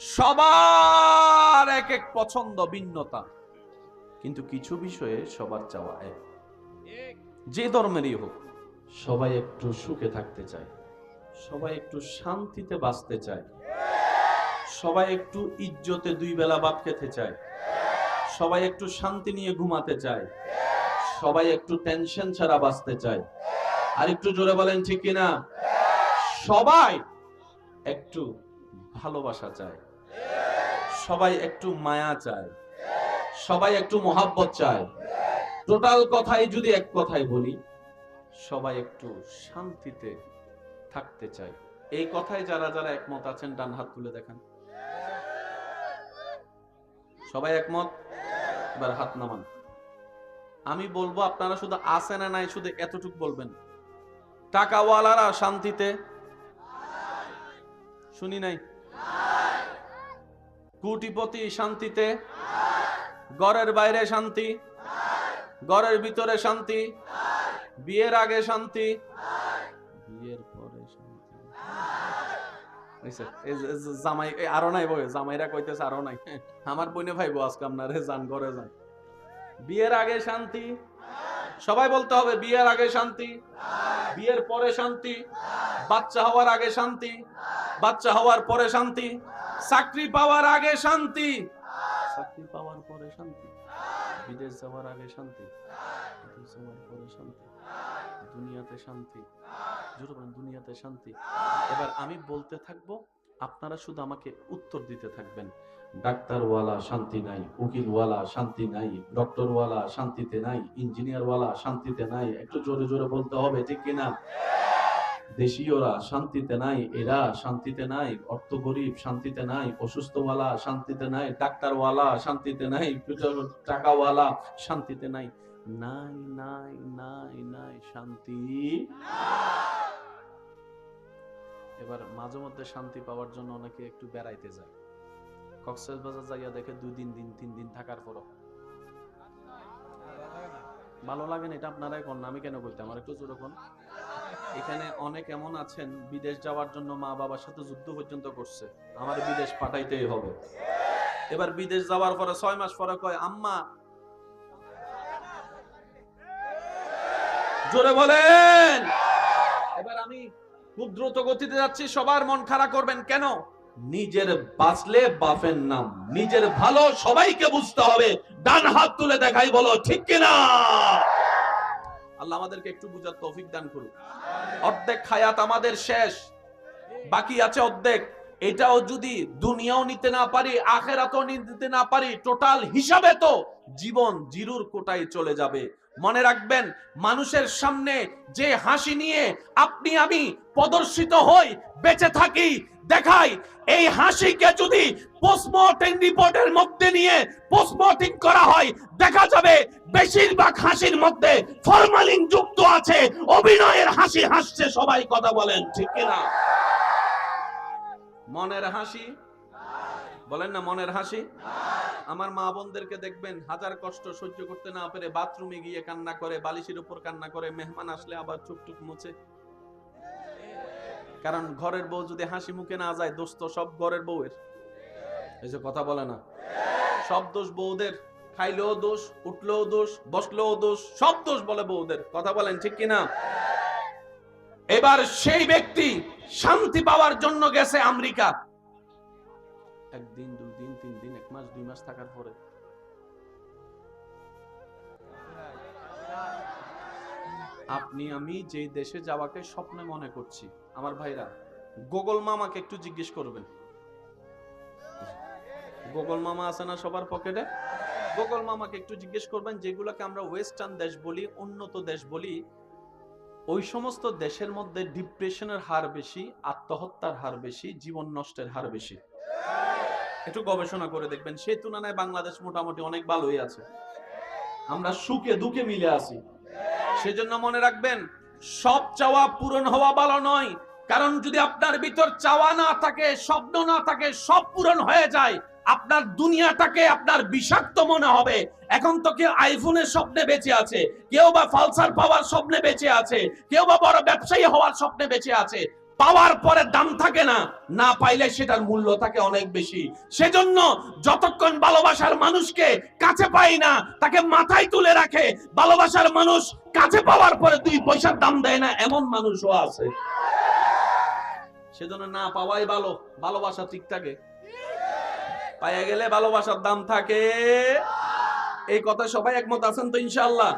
সবার এক এক পছন্দ, ভিন্নতা, কিন্তু কিছু বিষয়ে সবার চাওয়া এক। যে ধর্মেরই হোক, সবাই একটু সুখে থাকতে চায়, সবাই একটু শান্তিতে বাঁচতে চায়, সবাই একটু ইজ্জতে দুই বেলা ভাত খেতে চায়, সবাই একটু শান্তি নিয়ে ঘুমাতে চায়, সবাই একটু টেনশন ছাড়া বাঁচতে চায়। আর একটু জোরে বলেন ঠিক কিনা? সবাই একটু ভালোবাসা চায়, সবাই একটু মায়া চায়, সবাই একটু মহাব্বত চায়। টোটাল কথাই যদি এক কথাই বলি, সবাই একটু শান্তিতে থাকতে চায়। এই কথায় যারা যারা একমত আছেন ডান হাত তুলে দেখান। সবাই একমত? এবার হাত নামান। আমি বলবো, আপনারা শুধু আছে না নাই শুধু এতটুকু বলবেন। টাকাওয়ালারা শান্তিতে? শুনি নাই। কোটিপতি শান্তিতে? ঘরের বাইরে শান্তি, ঘরের ভিতরে শান্তি, বিয়ের আগে শান্তি, বিয়ের পরে শান্তি। জামাই আরো নাই বই, জামাইরা কইতেছে আরো নাই। আমার বোনে ভাইবো আজকে আপনারে যান ঘরে যান। বিয়ের আগে শান্তি, সবাই বলতে হবে বিয়ের আগে শান্তি, বিয়ের পরে শান্তি, বাচ্চা হওয়ার আগে শান্তি, বাচ্চা হওয়ার পরে শান্তি, চাকরি পাওয়ার আগে শান্তি, চাকরি পাওয়ার পরে শান্তি, বিদেশ যাওয়ার আগে শান্তি, বিদেশ যাওয়ার পরে শান্তি, দুনিয়াতে শান্তি, দুনিয়াতে শান্তি। এবার আমি বলতে থাকবো, আপনারা শুধু আমাকে উত্তর দিতে থাকবেন। ডাক্তারওয়ালা শান্তি নাই, উকিলওয়ালা শান্তি নাই, ডক্টরওয়ালা শান্তিতে নাই, ইঞ্জিনিয়ারওয়ালা শান্তিতে নাই। একটু জোরে জোরে বলতে হবে ঠিক কিনা? দেশীয়রা শান্তিতে নাই, এরা শান্তিতে নাই, অর্থ গরিব শান্তিতে নাই, অসুস্থওয়ালা শান্তিতে নাই, ডাক্তারওয়ালা শান্তিতে নাই, টাকাওয়ালা শান্তিতে নাই। নাই নাই নাই নাই শান্তি। এবার মাঝে মধ্যে শান্তি পাওয়ার জন্য অনেকে একটু বেড়াইতে যায়। কক্সবাজার যাইয়া দেখে 2 দিন 3 দিন থাকার পর ভালো লাগে না। এটা আপনারাই কোন, আমি কেন বলতে, আমার একটু জোরে কোন। এখানে অনেক এমন আছেন বিদেশ যাওয়ার জন্য মা বাবার সাথে যুদ্ধ পর্যন্ত করছে, আমার বিদেশ পাঠাইতেই হবে। এবার বিদেশ যাওয়ার পরে 6 মাস পরে কয় আম্মা, জোরে বলেন। এবার আমি খুব দ্রুত গতিতে যাচ্ছি, সবার মন খারাপ করবেন কেন? নিজের বাঁচলে বাপের নাম, নিজের ভালো সবাইকে বুঝতে হবে। ডান হাত তুলে দেখাই, বলো ঠিক কিনা? আল্লাহ আমাদেরকে একটু বুঝার তৌফিক দান করুন। অর্ধেক হায়াত আমাদের শেষ, বাকি আছে অর্ধেক। এটাও যদি দুনিয়াও নিতে না পারি, আখিরাতও নিতে না পারি, টোটাল হিসাবে তো জীবন জিরোর কোটায় চলে যাবে। মনে রাখবেন, মানুষের সামনে যে হাসি নিয়ে আপনি আমি প্রদর্শিত হই, বেঁচে থাকি, দেখাই, এই হাসিকে যদি পোস্টমর্টেম রিপোর্টের মধ্যে নিয়ে পোস্টমর্টেম করা হয়, দেখা যাবে বেশিরভাগ হাসির মধ্যে ফরমালিন যুক্ত আছে। অভিনয়ের হাসি হাসছে সবাই, কথা বলেন ঠিক কিনা? মনের হাসি বলেন না, মনের হাসি। আমার মা বোনদেরকে দেখবেন হাজার কষ্ট সহ্য করতে না পেরে বাথরুমে গিয়ে কান্না করে, বালিশের উপর কান্না করে, মেহমান আসলে আবার টুকটুক মুছে। কারণ ঘরের বউ যদি হাসি মুখে না যায়, দোষ তো সব ঘরের বউয়ের। এই যে কথা বলে না, সব দোষ বউদের। খাইলেও দোষ, উঠলেও দোষ, বসলেও দোষ, সব দোষ বলে বউদের। কথা বলেন ঠিক কিনা? এবার সেই ব্যক্তি শান্তি পাওয়ার জন্য গেছে আমেরিকা। 1 দিন 2 দিন 3 দিন 1 মাস 2 মাস থাকার পরে আপনি আমি যে দেশে যাওয়াকে স্বপ্নে মনে করছি, আমার ভাইরা, গুগল মামাকে একটু জিজ্ঞেস করবেন। গুগল মামা আছে না সবার পকেটে? গুগল মামাকে একটু জিজ্ঞেস করবেন, যেগুলোকে আমরা ওয়েস্টার্ন দেশ বলি, উন্নত দেশ বলি, ওই সমস্ত দেশের মধ্যে ডিপ্রেশনের হার বেশি, আত্মহত্যার হার বেশি, জীবন নষ্টের হার বেশি। একটু গবেষণা করে দেখবেন। সেই তুলনায় বাংলাদেশ মোটামুটি অনেক ভালোই আছে, আমরা সুখে দুঃখে মিলে আছি। সেজন্য মনে রাখবেন, সব চাওয়া পূরণ হওয়া ভালো নয়। কারণ যদি আপনার ভিতর চাওয়া না থাকে, স্বপ্ন না থাকে, সব পূরণ হয়ে যায়, আপনার দুনিয়াটাকে আপনার বিষাক্ত মনে হবে। এখন তো কেউ আইফোনের স্বপ্নে বেঁচে আছে, কেউ বা ফালসার পাওয়ার স্বপ্নে বেঁচে আছে, কেউ বা বড় ব্যবসায়ী হওয়ার স্বপ্নে বেঁচে আছে। পাওয়ার পরে দাম থাকে না, না পাইলে সেটার মূল্য থাকে অনেক বেশি। সেজন্য যতক্ষণ ভালোবাসার মানুষকে কাছে পাই না, তাকে মাথায় তুলে রাখে। ভালোবাসার মানুষ কাছে পাওয়ার পরে 2 পয়সার দাম দেয় না, এমন মানুষও আছে। সেজন্য না পাওয়াই ভালো, ভালোবাসা ঠিক থাকে। পাইয়া গেলে ভালোবাসার দাম থাকে। এই কথা সবাই একমত আছেন তো ইনশাআল্লাহ?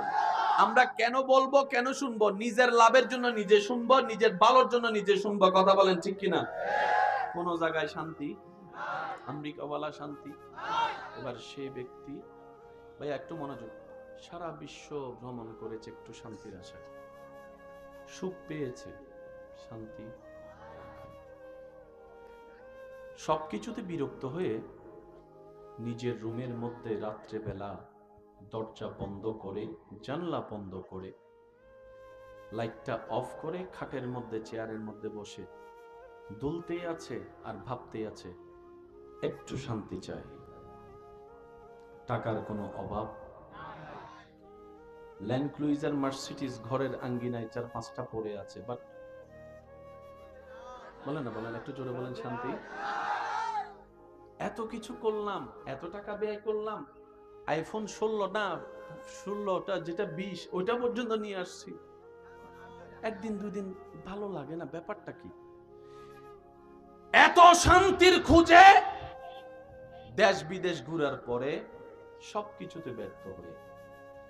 আমরা কেন বলবো, কেন শুনবো? নিজের লাভের জন্য নিজে শুনবো, নিজের ভালোর জন্য নিজে শুনবো। কথা বলেন ঠিক কিনা? কোন জায়গায় শান্তি? আমেরিকাওয়ালা শান্তি। এবার সেই ব্যক্তি, ভাই একটু মনোযোগ, সারা বিশ্ব ভ্রমণ করেছে একটু শান্তির আশায়, সুখ পেয়েছে, শান্তি, সবকিছুতে বিরক্ত হয়ে নিজের রুমের মধ্যে রাত্রেবেলা দরজা বন্ধ করে, জানলা বন্ধ করে, লাইটটা অফ করে, খাটের মধ্যে চেয়ারের মধ্যে বসে দুলতেই আছে আর ভাবতেই আছে, একটু শান্তি চাই। টাকার কোনো অভাব, ল্যান্ড ক্রুইজার মার্সিডিজ ঘরের আঙ্গিনায় 4-5টা পড়ে আছে, বাট বলেন না, বলেন একটু জোরে বলেন, শান্তি। এত কিছু করলাম, এত টাকা ব্যয় করলাম, আইফোন 16 না 16টা, যেটা 20 ওইটা পর্যন্ত নিয়ে আসছি, একদিন 2 দিন ভালো লাগে না, ব্যাপারটা কি? এত শান্তির খুঁজে দেশ বিদেশ ঘুরার পরে সবকিছুতে ব্যর্থ হয়ে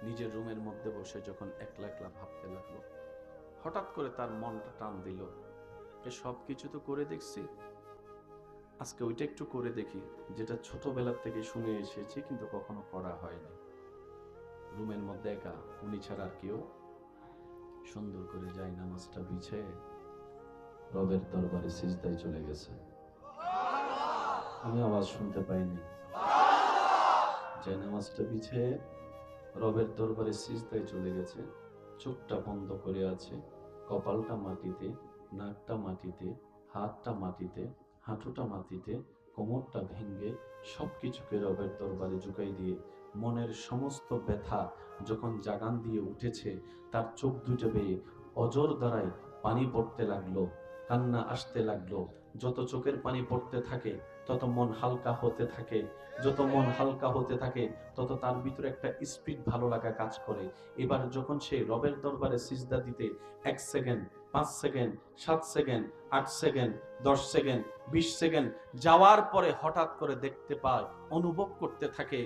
নিজের রুমের মধ্যে বসে যখন একলা একলা ভাবতে লাগলো, হঠাৎ করে তার মনটা টান দিল, সবকিছু তো করে দেখছি, আজকে ওইটা একটু করে দেখি যেটা ছোটবেলার থেকে শুনে এসেছি কিন্তু কখনো করা হয়নি। রুমের মধ্যে একা, উনি ছাড়া আর কেউ, সুন্দর করে যায় নামাজটা বিছে রবের দরবারে সিজদায় চলে গেছে। আমি আওয়াজ শুনতে পাইনি। যে নামাজটা বিছে রবের দরবারে সিজদায় চলে গেছে, চোখটা বন্ধ করে আছে, কপালটা মাটিতে, নাকটা মাটিতে, হাতটা মাটিতে, হাঁটুটা মাটিতে, কোমরটা ভেঙ্গে সবকিছুকে রবের দরবারে ঝুঁকাই দিয়ে মনের সমস্ত ব্যথা যখন জাগান দিয়ে উঠেছে, তার চোখ দুটো বেয়ে অজর দ্বারায় পানি পড়তে লাগলো, কান্না আসতে লাগলো। যত চোখের পানি পড়তে থাকে তত মন হালকা হতে থাকে, যত মন হালকা হতে থাকে তত তার ভিতরে একটা স্পিড ভালো লাগা কাজ করে। এবার যখন সে রবের দরবারে সিজদা দিতে 1 second, 5 second, 7 second, 8 second, 10 second, 20 second যাওয়ার পরে হঠাৎ করে দেখতে পায়, অনুভব করতে থাকে,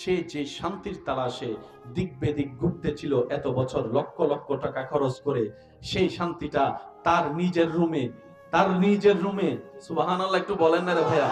সে যে শান্তির তালাশে দিক বেদিক ঘুরতে ছিল এত বছর, লক্ষ লক্ষ টাকা খরচ করে, সেই শান্তিটা তার নিজের রুমে, তার নিজের রুমে, সুবহানাল্লাহ একটু বলেন না রে ভাইয়া,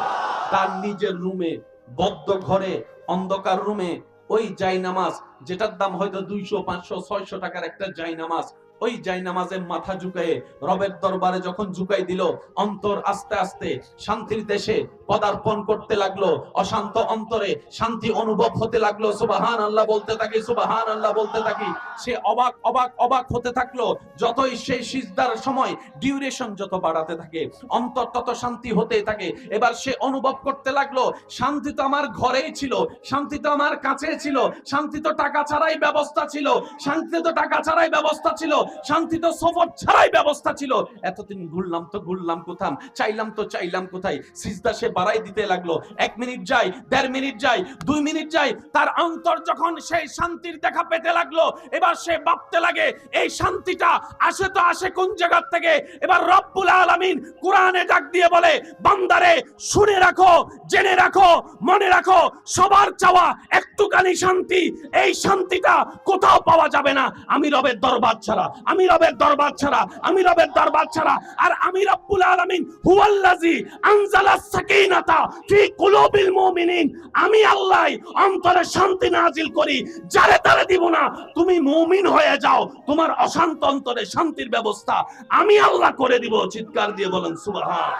তার নিজের রুমে, বদ্ধ ঘরে, অন্ধকার রুমে, ওই জায়নামাজ যেটার দাম হয়তো 200, 500, 600 টাকার একটা জায়নামাজ, ওই জায়নামাজে মাথা ঝুঁকায়ে রবের দরবারে যখন ঝুঁকাই দিল, অন্তর আস্তে আস্তে শান্তির দেশে পদার্পণ করতে লাগলো। অশান্ত অন্তরে শান্তি অনুভব হতে লাগলো। সুবহানাল্লাহ বলতে থাকি, সুবহানাল্লাহ বলতে থাকি। সে অবাক অবাক অবাক হতে থাকলো। যতই সেই সিজদার সময় ডিউরেশন যত বাড়াতে থাকে, অন্তর তত শান্তি হতে থাকে। এবার সে অনুভব করতে লাগলো, শান্তি তো আমার ঘরেই ছিল, শান্তি তো আমার কাছে ছিল, শান্তি তো টাকা ছাড়াই ব্যবস্থা ছিল, শান্তি তো টাকা ছাড়াই ব্যবস্থা ছিল, শান্তি তো সফর ছাড়াই ব্যবস্থা ছিল। এতদিন ঘুরলাম তো ঘুরলাম কোথাম, চাইলাম তো চাইলাম কোথায়। সিজদা সে বাড়াই দিতে লাগলো। 1 মিনিট যায়, 1.5 মিনিট যায়, 2 মিনিট যায়, তার অন্তর যখন সেই শান্তির দেখা পেতে লাগলো, এবার সে ভাবতে লাগে এই শান্তিটা আসে তো আসে কোন জায়গা থেকে। এবার রব্বুল আলামিন কোরআনে ডাক দিয়ে বলে, বান্দারে শুনে রাখো, জেনে রাখো, মনে রাখো, সবার চাওয়া একটুখানি শান্তি, এই শান্তিটা কোথাও পাওয়া যাবে না আমি রবের দরবার ছাড়া, আমি রবের দরবার ছাড়া, আমি রবের দরবার ছাড়া। আর আমি রব্বুল আলামিন হুয়াল্লাযী আনজালাস সাকিনাতা ফি কুলুবিল মুমিনিন, আমি আল্লাহ অন্তরে শান্তি নাজিল করি, যারে তারে দিব না। তুমি মুমিন হয়ে যাও, তোমার অশান্ত অন্তরে শান্তির ব্যবস্থা আমি আল্লাহ করে দিব। চিৎকার দিয়ে বলেন সুবহান।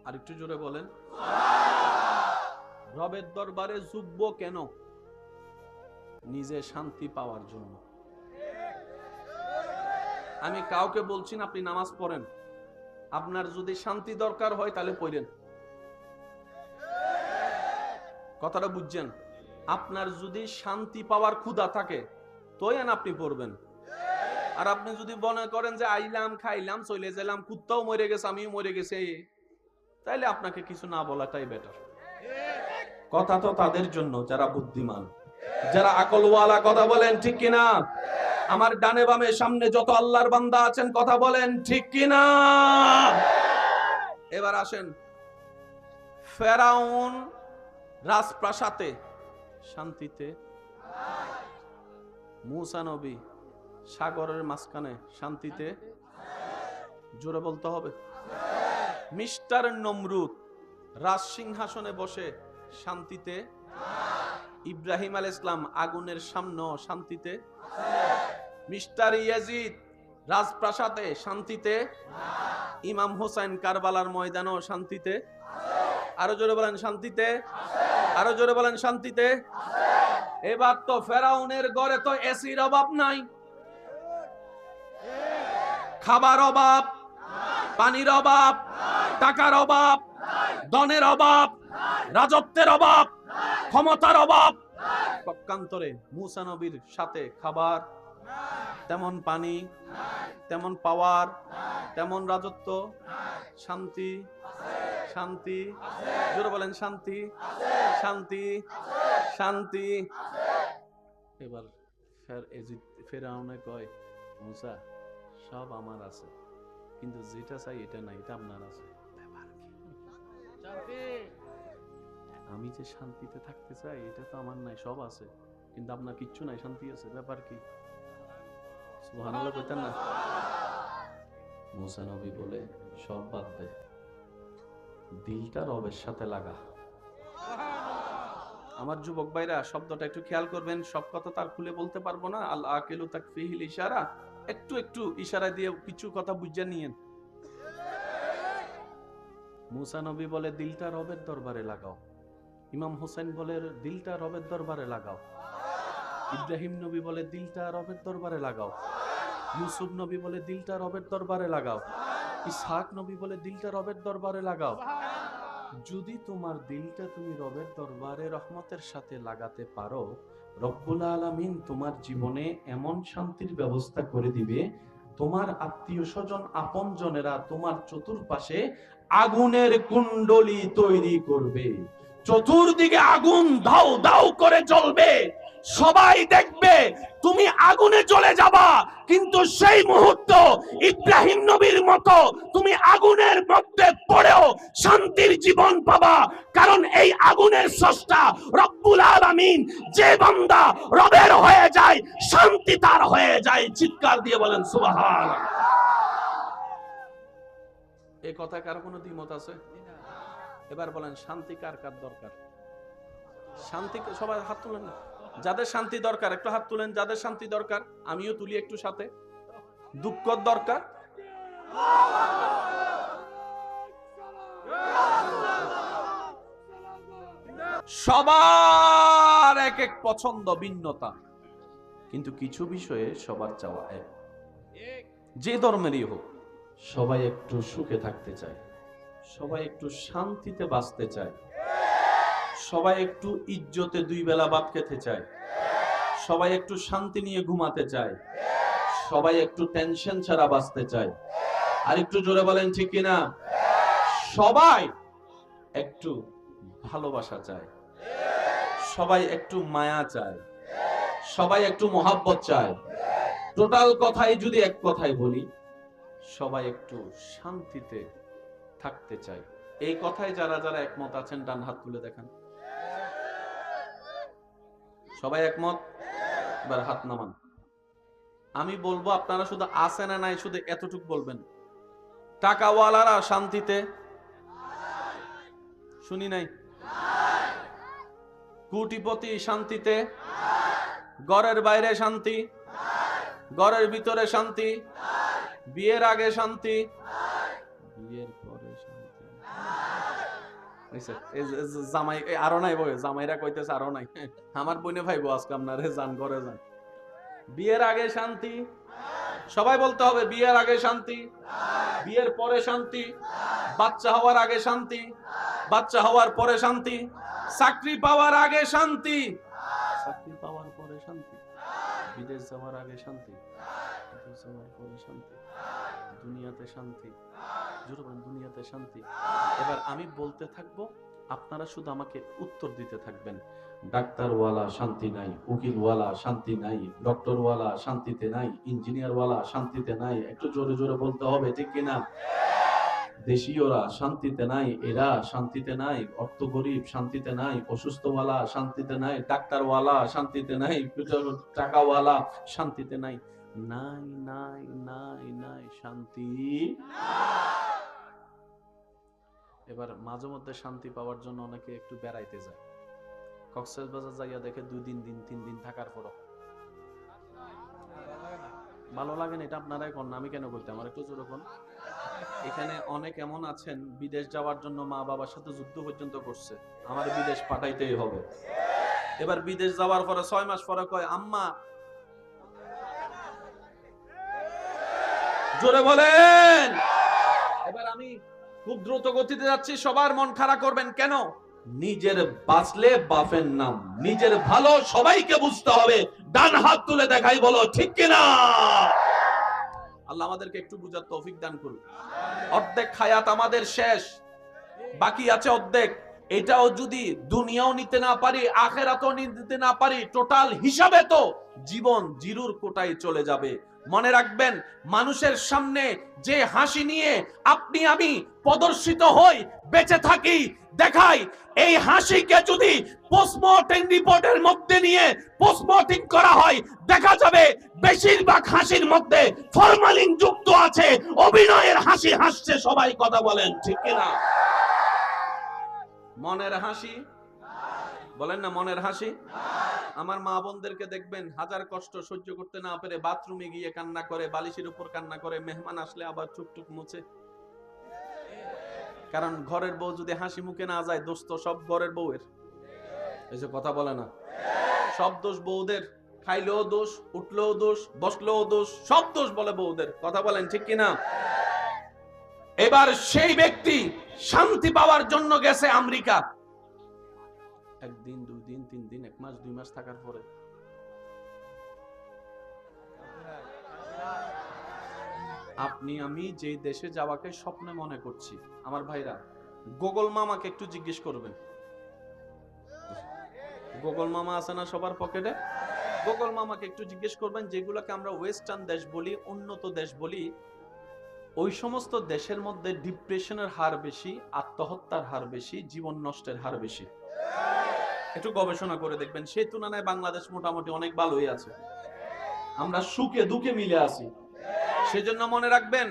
আরেকটু জোরে বলেন। রবের দরবারে ঝুঁকবো কেন? নিজে শান্তি পাওয়ার জন্য। আমি কাউকে বলছি না আপনি নামাজ পড়েন, আপনার যদি শান্তি দরকার হয় তাহলে পড়েন। কথাটা বুঝছেন? আপনার যদি শান্তি পাওয়ার ক্ষুধা থাকে তোই আপনি পড়বেন। আর আপনি যদি মনে করেন যে আইলাম খাইলাম চলে গেলাম, কুত্তাও মরে গেছে আমিও মরে গেছে, তাইলে আপনাকে কিছু না বলাটাই বেটার। কথা তো তাদের জন্য যারা বুদ্ধিমান, যারা আকলওয়ালা, কথা বলেন ঠিক কিনা? আমার ডানে বামে সামনে যত আল্লাহর বান্দা আছেন কথা বলেন ঠিক কিনা? এবার আসেন, ফেরাউন রাজপ্রাসাদে শান্তিতে, মুসা নবী সাগরের মাঝখানে শান্তিতে, জোরে বলতে হবে। মিস্টার নমরুদ রাজসিংহাসনে বসে শান্তিতে, ইব্রাহিম আলাইহিস সালাম আগুনের সামনে শান্তিতে, মিস্টার ইয়াজিদ রাজপ্রাসাদে শান্তিতে, ইমাম হোসেন কারবালার ময়দানও শান্তিতে। আরো জোরে বলেন শান্তিতে, আরো জোরে বলেন শান্তিতে। এবার তো ফেরাউনের ঘরে তো এসির অভাব নাই, খাবার অভাব, পানির অভাব, টাকার অভাব, ধনের অভাব, রাজত্বের অভাব, ক্ষমতার অভাব। পক্ষান্তরে মুসা নবীর সাথে খাবার, তেমন পানি, তেমন পাওয়ার, তেমন রাজত্ব, শান্তি, শান্তি, জোরে বলেন শান্তি, শান্তি, শান্তি। এবার ফেরাউনে কয়, মুসা সব আমার আছে, কিন্তু যেটা চাই এটা নাই, এটা আপনার আছে। আমি যে শান্তিতে থাকতে চাই এটা তো আমার নাই, সব আছে, কিন্তু আপনার কিচ্ছু নাই, শান্তি আছে, ব্যাপার কি? সুবহানাল্লাহ কইতেন না? মুসা নবী বলে, সব বাদ দে, দিলটা রবের সাথে লাগা। আমার যুবক ভাইরা শব্দটা একটু খেয়াল করবেন, সব কথা তার খুলে বলতে পারবো না। আল আকিলু তাকফিহিল ইশারা, একটু একটু ইশারা দিয়ে কিছু কথা বুঝে নিয়েন। মুসা নবী বলে দিলটা রবের দরবারে লাগাও, ইমাম হোসেন বলে দিলটা রবের দরবারে লাগাও, ইব্রাহিম নবী বলে দিলটা রবের দরবারে লাগাও, ইউসুফ নবী বলে দিলটা রবের দরবারে লাগাও, ইসহাক নবী বলে দিলটা রবের দরবারে লাগাও। যদি তোমার দিলটা তুমি রবের দরবারে রহমতের সাথে লাগাতে পারো, রব্বুল আলামিন তোমার জীবনে এমন শান্তির ব্যবস্থা করে দিবে, তোমার আত্মীয় স্বজন আপন জনেরা তোমার চতুর্পাশে আগুনের কুণ্ডলী তৈরি করবে, চতুর্দিকে আগুন দাও দাও করে জ্বলবে, সবাই দেখবে তুমি আগুনে জ্বলে যাবা, কিন্তু সেই মুহূর্ত ইব্রাহিম নবীর মতো তুমি আগুনের মধ্যে পড়েও শান্তির জীবন পাবা। কারণ এই আগুনের স্রষ্টা রব্বুল আলামিন, যে বান্দা রবের হয়ে যায় শান্তি তার হয়ে যায়। চিৎকার দিয়ে বলেন সুবহানাল্লাহ। এই কথায় কার কোনো দ্বিমত আছে? এবার বলেন শান্তি কার কার দরকার? শান্তি সবাই হাত তুলেন না, যাদের শান্তি দরকার একটু হাত তুলেন। যাদের শান্তি দরকার আমিও তুলি একটু সাথে। দুঃখ দরকার, সবার এক এক পছন্দ, ভিন্নতা, কিন্তু কিছু বিষয়ে সবার চাওয়া এক। যে ধর্মেরই হোক, সবাই একটু সুখে থাকতে চায়, সবাই একটু শান্তিতে বাঁচতে চায়, সবাই একটু ইজ্জতে দুই বেলা ভাত খেতে চায়, সবাই একটু শান্তি নিয়ে ঘুমাতে চায়, সবাই একটু টেনশন ছাড়া বাঁচতে চায়। আর একটু জোরে বলেন ঠিক কিনা? সবাই একটু ভালোবাসা চায়, সবাই একটু মায়া চায়, সবাই একটু মহাব্বত চায়। টোটাল কথাই যদি এক কথাই বলি, সবাই একটু শান্তিতে থাকতে চায়। এই কথায় যারা যারা একমত আছেন ডান হাত তুলে দেখান। সবাই একমত? এবার হাত নামান। আমি বলবো আপনারা শুধু আছে না নাই শুধু এতটুকু বলবেন। টাকাওয়ালারা শান্তিতে? শুনি নাই। কোটিপতি শান্তিতে? ঘরের বাইরে শান্তি, ঘরের ভিতরে শান্তি, বিয়ের আগে শান্তি, বিয়ের পরে শান্তি। জামাই আরো নাই বই, জামাইরা কইতেছে আরো নাই। আমার বোনে ভাইবো আজকে আপনারে যান ঘরে যান। বিয়ের আগে শান্তি, সবাই বলতে হবে বিয়ের আগে শান্তি, বিয়ের পরে শান্তি, বাচ্চা হওয়ার আগে শান্তি, বাচ্চা হওয়ার পরে শান্তি, চাকরি পাওয়ার আগে শান্তি, চাকরি পাওয়ার পরে শান্তি, বিদেশ যাওয়ার আগে শান্তি, যাওয়ার পরে শান্তি, দুনিয়াতে শান্তি, জোরে বলেন দুনিয়াতে শান্তি। এবার আমি বলতে থাকবো, আপনারা শুধু আমাকে উত্তর দিতে থাকবেন। ডাক্তারওয়ালা শান্তি নাই, উকিলওয়ালা শান্তি নাই, ডক্টরওয়ালা শান্তিতে নাই, ইঞ্জিনিয়ারওয়ালা শান্তিতে নাই। একটু জোরে জোরে বলতে হবে, ঠিক কিনা? দেশীয়রা শান্তিতে নাই, এরা শান্তিতে নাই, অর্থ গরিব শান্তিতে নাই, অসুস্থওয়ালা শান্তিতে নাই, ডাক্তারওয়ালা শান্তিতে নাই, টাকাওয়ালা শান্তিতে নাই। নাই নাই নাই নাই শান্তি। এবার মাঝে মধ্যে শান্তি পাওয়ার জন্য অনেকে একটু বেড়াইতে যায়। কক্সবাজার যাইয়া দেখে 2 দিন 3 দিন থাকার পর ভালো লাগে না। এটা আপনারাই কোন, আমি কেন করতে, আমার একটু জোরে কোন। এখানে অনেক এমন আছেন বিদেশ যাওয়ার জন্য মা বাবার সাথে যুদ্ধ পর্যন্ত করছে, আমার বিদেশ পাঠাইতেই হবে। এবার বিদেশ যাওয়ার পরে 6 মাস পরে কয় আম্মা, জোরে বলেন। এবার আমি খুব দ্রুত গতিতে যাচ্ছি, সবার মন খারাপ করবেন কেন? নিজের বাঁচলে বাপের নাম, নিজের ভালো সবাইকে বুঝতে হবে। ডান হাত তুলে দেখাই, বলো ঠিক কিনা? আল্লাহ আমাদেরকে একটু বুঝার তৌফিক দান করুন। অর্ধেক হায়াত আমাদের শেষ, বাকি আছে অর্ধেক। এটাও যদি দুনিয়াও নিতে না পারি, আখিরাতও নিতে না পারি, টোটাল হিসাবে তো জীবন জিরুর কোটায় চলে যাবে। মনে রাখবেন, মানুষের সামনে যে হাসি নিয়ে আপনি আমি প্রদর্শিত হই, বেঁচে থাকি, দেখাই, এই হাসিকে যদি পোস্টমর্টেম রিপোর্টের মধ্যে নিয়ে পোস্টমর্টেম করা হয়, দেখা যাবে বেশিরভাগ হাসির মধ্যে ফরমালিন যুক্ত আছে। অভিনয়ের হাসি হাসছে সবাই, কথা বলেন ঠিক কিনা? মনের হাসি বলেন না, মনের হাসি। আমার মা বোনদেরকে দেখবেন হাজার কষ্ট সহ্য করতে না পেরে বাথরুমে গিয়ে কান্না করে, বালিশের উপর কান্না করে, মেহমান আসলে আবার চুপটুক মুছে। কারণ ঘরের বউ যদি হাসি মুখে না যায়, দোষ তো সব ঘরের বউয়ের। এই যে কথা বলে না, সব দোষ বউদের। খাইলেও দোষ, উঠলেও দোষ, বসলেও দোষ, সব দোষ বলে বউদের। কথা বলেন ঠিক কিনা? এবার সেই ব্যক্তি শান্তি পাওয়ার জন্য গেছে আমেরিকা। 1 দিন 2 দিন 3 দিন 1 মাস 2 মাস থাকার পরে আপনি আমি যে দেশে যাওয়াকে স্বপ্নে মনে করছি, আমার ভাইরা, গুগল মামাকে একটু জিজ্ঞেস করবেন। গুগল মামা আছে না সবার পকেটে? গুগল মামাকে একটু জিজ্ঞেস করবেন, যেগুলোকে আমরা ওয়েস্টার্ন দেশ বলি, উন্নত দেশ বলি, ওই সমস্ত দেশের মধ্যে ডিপ্রেশনের হার বেশি, আত্মহত্যার হার বেশি, জীবন নষ্টের হার বেশি। একটু গবেষণা করে দেখবেন। সেই তুলনায় বাংলাদেশ মোটামুটি অনেক ভালোই আছে, আমরা সুখে দুঃখে মিলে আছি। সেজন্য মনে রাখবেন,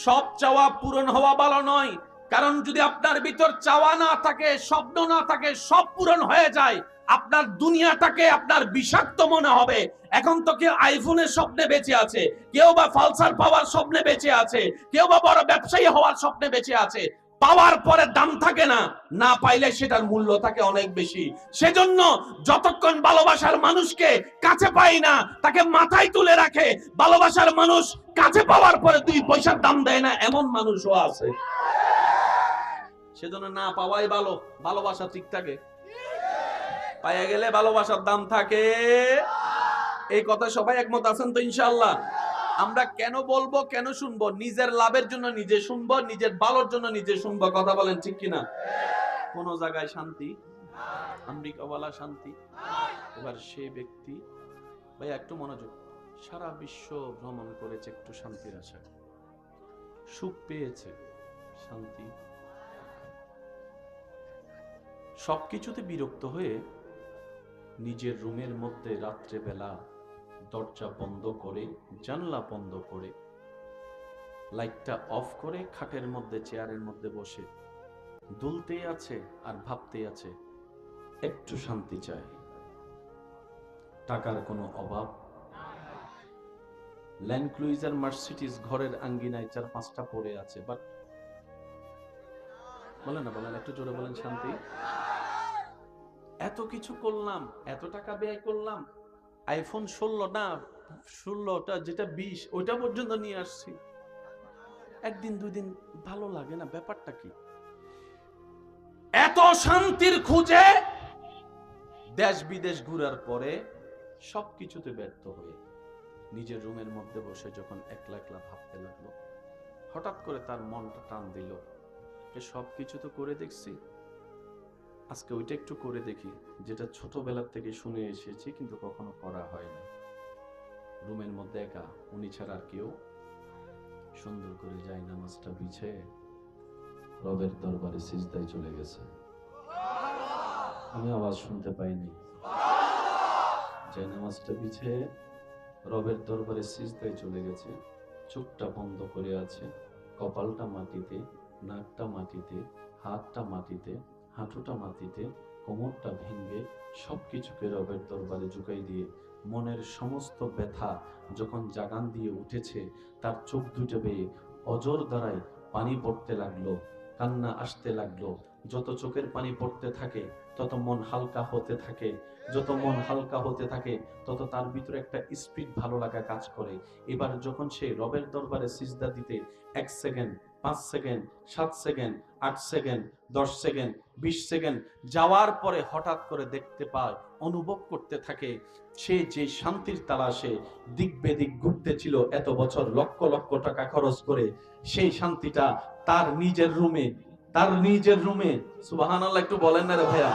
সব চাওয়া পূরণ হওয়া ভালো নয়। কারণ যদি আপনার ভিতর চাওয়া না থাকে, স্বপ্ন না থাকে, সব পূরণ হয়ে যায়, আপনার দুনিয়াটাকে আপনার বিষাক্ত মনে হবে। এখন তো কেউ আইফোনের স্বপ্নে বেঁচে আছে, কেউ বা ফালসার পাওয়ার স্বপ্নে বেঁচে আছে, কেউ বা বড় ব্যবসায়ী হওয়ার স্বপ্নে বেঁচে আছে। পাওয়ার পরে দাম থাকে না, না পাইলে সেটার মূল্য থাকে অনেক বেশি। সেজন্য যতক্ষণ ভালোবাসার মানুষকে কাছে পাই না, তাকে মাথায় তুলে রাখে। ভালোবাসার মানুষ কাছে পাওয়ার পরে 2 পয়সার দাম দেয় না, এমন মানুষও আছে। সেজন্য না পাওয়াই ভালো, ভালোবাসা ঠিক থাকে। পাইয়া গেলে ভালোবাসার দাম থাকে। এই কথা সবাই একমত আছেন তো ইনশাআল্লাহ? আমরা কেন বলবো, কেন শুনবো? নিজের লাভের জন্য নিজে শুনবো, নিজের ভালোর জন্য নিজে শুনবো। কথা বলেন ঠিক কিনা? কোন জায়গায় শান্তি, আমেরিকাওয়ালা শান্তি। এবার সেই ব্যক্তি, ভাই একটু মনোযোগ, সারা বিশ্ব ভ্রমণ করেছে একটু শান্তির আশায়, সুখ পেয়েছে, শান্তি, সবকিছুতে বিরক্ত হয়ে নিজের রুমের মধ্যে রাত্রেবেলা দরজা বন্ধ করে, জানলা বন্ধ করে, লাইটটা অফ করে, খাটের মধ্যে চেয়ারের মধ্যে বসে দুলতেই আছে আর ভাবতেই আছে, একটু শান্তি চাই। টাকার কোনো অভাব, ল্যান্ড ক্রুইজার মার্সিডিজ ঘরের আঙ্গিনায় 4-5টা পড়ে আছে, বাট বলেন না, বলেন একটু জোরে বলেন, শান্তি। এত কিছু করলাম, এত টাকা ব্যয় করলাম, আইফোন 16 না 16টা, যেটা 20 ওইটা পর্যন্ত নিয়ে আসছি, 1 দিন 2 দিন ভালো লাগে না, ব্যাপারটা কি? এত শান্তির খুঁজে দেশ বিদেশ ঘুরার পরে সবকিছুতে ব্যর্থ হয়ে নিজের রুমের মধ্যে বসে যখন একলা একলা ভাবতে লাগলো, হঠাৎ করে তার মনটা টান দিল, সব কিছু তো করে দেখছি, আজকে ওইটা একটু করে দেখি যেটা ছোটবেলার থেকে শুনে এসেছি কিন্তু কখনো করা হয়নি। রুমের মধ্যে একা, উনি ছাড়া আর কেউ, সুন্দর করে যায় নামাজটা বিছিয়ে রবের দরবারে সিজদায় চলে গেছে। আমি আওয়াজ শুনতে পাইনি। যায় নামাজটা বিছিয়ে রবের দরবারে সিজদায় চলে গেছে, চোখটা বন্ধ করে আছে, কপালটা মাটিতে, নাকটা মাটিতে, হাতটা মাটিতে, হাঁটুটা মাটিতে, কোমরটা ভেঙে সবকিছুকে রবের দরবারে ঝুঁকাই দিয়ে মনের সমস্ত ব্যথা যখন জাগান দিয়ে উঠেছে, তার চোখ দুটো বেয়ে অজর দ্বারাই পানি পড়তে লাগলো, কান্না আসতে লাগলো। যত চোখের পানি পড়তে থাকে তত মন হালকা হতে থাকে, যত মন হালকা হতে থাকে তত তার ভিতরে একটা স্পিড ভালো লাগা কাজ করে। এবার যখন সে রবের দরবারে সিজদা দিতে 1 second, 5 second, 7 second, 8 second, 10 second, 20 second যাওয়ার পরে হঠাৎ করে দেখতে পায়, অনুভব করতে থাকে, সে যে শান্তির তালাশে দিক বেদিক ঘুরতেছিল এত বছর লক্ষ লক্ষ টাকা খরচ করে, সেই শান্তিটা তার নিজের রুমে, তার নিজের রুমে, সুবহানাল্লাহ একটু বলেন না রে ভাইয়া,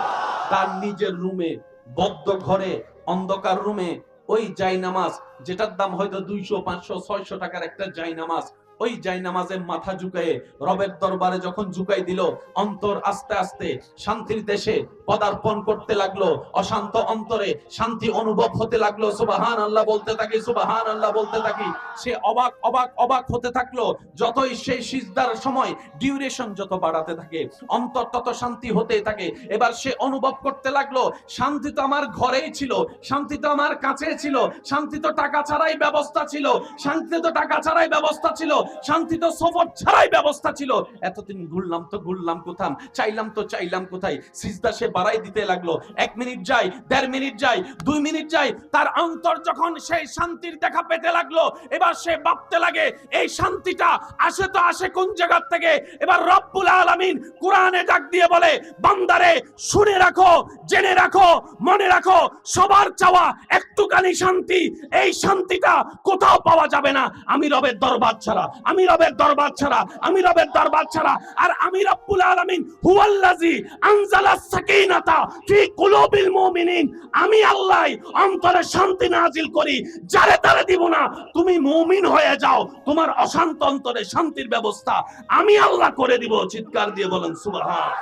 তার নিজের রুমে, বদ্ধ ঘরে, অন্ধকার রুমে, ওই জায়নামাজ যেটার দাম হয়তো 200, 500, 600 টাকার একটা জায়নামাজ, ওই জায়নামাজে মাথা ঝুঁকায়ে রবের দরবারে যখন ঝুঁকাই দিল, অন্তর আস্তে আস্তে শান্তির দেশে পদার্পণ করতে লাগলো, অশান্ত অন্তরে শান্তি অনুভব হতে লাগলো। সুবহানাল্লাহ বলতে থাকি, সুবহানাল্লাহ বলতে থাকি। সে অবাক অবাক অবাক হতে থাকলো, যতই সেই সিজদার সময় ডিউরেশন যত বাড়াতে থাকে অন্তর তত শান্তি হতে থাকে। এবার সে অনুভব করতে লাগলো, শান্তি তো আমার ঘরেই ছিল, শান্তি তো আমার কাছে ছিল, শান্তি তো টাকা ছাড়াই ব্যবস্থা ছিল, শান্তি তো টাকা ছাড়াই ব্যবস্থা ছিল, শান্তি তো সফর ছাড়াই ব্যবস্থা ছিল। এতদিন ঘুরলাম তো ঘুরলাম কোথায়, চাইলাম তো চাইলাম কোথায়। সিজদা সে বাড়াই দিতে লাগলো, 1 মিনিট যায়, 1.5 মিনিট যায়, 2 মিনিট যায়, তার অন্তর যখন সেই শান্তির দেখা পেতে লাগলো, এবার সে ভাবতে লাগে এই শান্তিটা আসে তো আসে কোন জায়গা থেকে। এবার রব্বুল আলামিন কোরআনে ডাক দিয়ে বলে, বান্দারে শুনে রাখো, জেনে রাখো, মনে রাখো, সবার চাওয়া একটুখানি শান্তি, এই শান্তিটা কোথাও পাওয়া যাবে না আমি রবের দরবার ছাড়া, আমি রবের দরবার ছাড়া, আমি রবের দরবার ছাড়া। আর আমি রব্বুল আলামিন হুয়াল্লাযী আনজালাস সাকিনাতা ফি কুলুবিল মুমিনিন, আমি আল্লাহ অন্তরে শান্তি নাজিল করি, যারে তারে দিব না। তুমি মুমিন হয়ে যাও, তোমার অশান্ত অন্তরে শান্তির ব্যবস্থা আমি আল্লাহ করে দিব। চিৎকার দিয়ে বলেন সুবহান।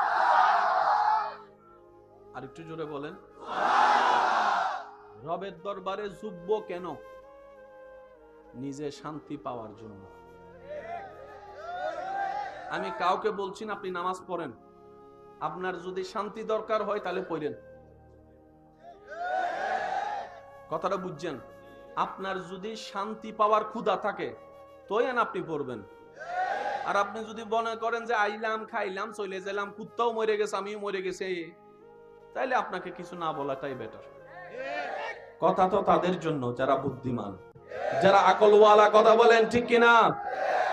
আর একটু জোরে বলেন। রবের দরবারে ঝুঁকবো কেন? নিজে শান্তি পাওয়ার জন্য। আমি কাউকে বলছি না আপনি নামাজ পড়েন, আপনার যদি শান্তি দরকার হয় তাহলে পড়েন। কথাটা বুঝছেন? আপনার যদি শান্তি পাওয়ার ক্ষুধা থাকে তোয়েন আপনি পড়বেন। আর আপনি যদি মনে করেন যে আইলাম খাইলাম চলে গেলাম, কুত্তাও মরে গেছে আমিও মরে গেছে, তাইলে আপনাকে কিছু না বলাটাই বেটার। কথা তো তাদের জন্য যারা বুদ্ধিমান, যারা আকলওয়ালা। কথা বলেন ঠিক কিনা?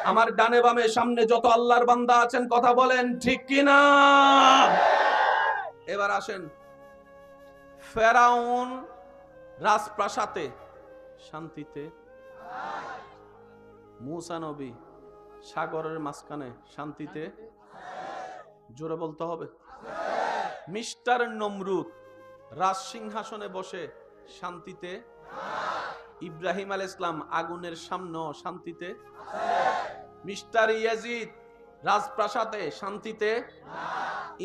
আমার ডানে বামে সামনে যত আল্লাহর বান্দা আছেন কথা বলেন ঠিক কিনা? এবার আসেন, ফেরাউন রাজপ্রাসাদে শান্তিতে, মুসা নবী সাগরের মাঝখানে শান্তিতে, জোরে বলতে হবে। মিস্টার নমরুদ রাজ সিংহাসনে বসে শান্তিতে, ইব্রাহিম আলাইহিস সালাম আগুনের সামনে শান্তিতে, মিস্টার ইয়াজিদ রাজপ্রাসাদে শান্তিতে,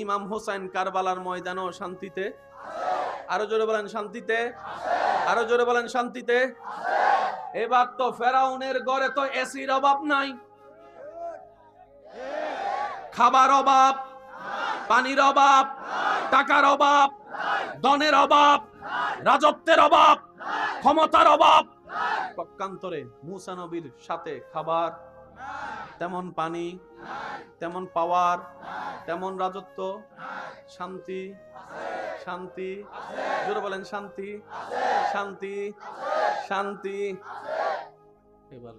ইমাম হোসেন কারবালার ময়দানেও শান্তিতে। আরো জোরে বলেন শান্তিতে, আরো জোরে বলেন শান্তিতে। এবার তো ফেরাউনের ঘরে তো এসির অভাব নাই, খাবার অভাব, পানির অভাব, টাকার অভাব, ধনের অভাব, রাজত্বের অভাব, ক্ষমতার অভাব। পক্ষান্তরে মুসা নবীর সাথে খাবার, তেমন পানি, তেমন পাওয়ার, তেমন রাজত্ব, শান্তি, শান্তি, জোরে বলেন শান্তি, শান্তি, শান্তি। এবার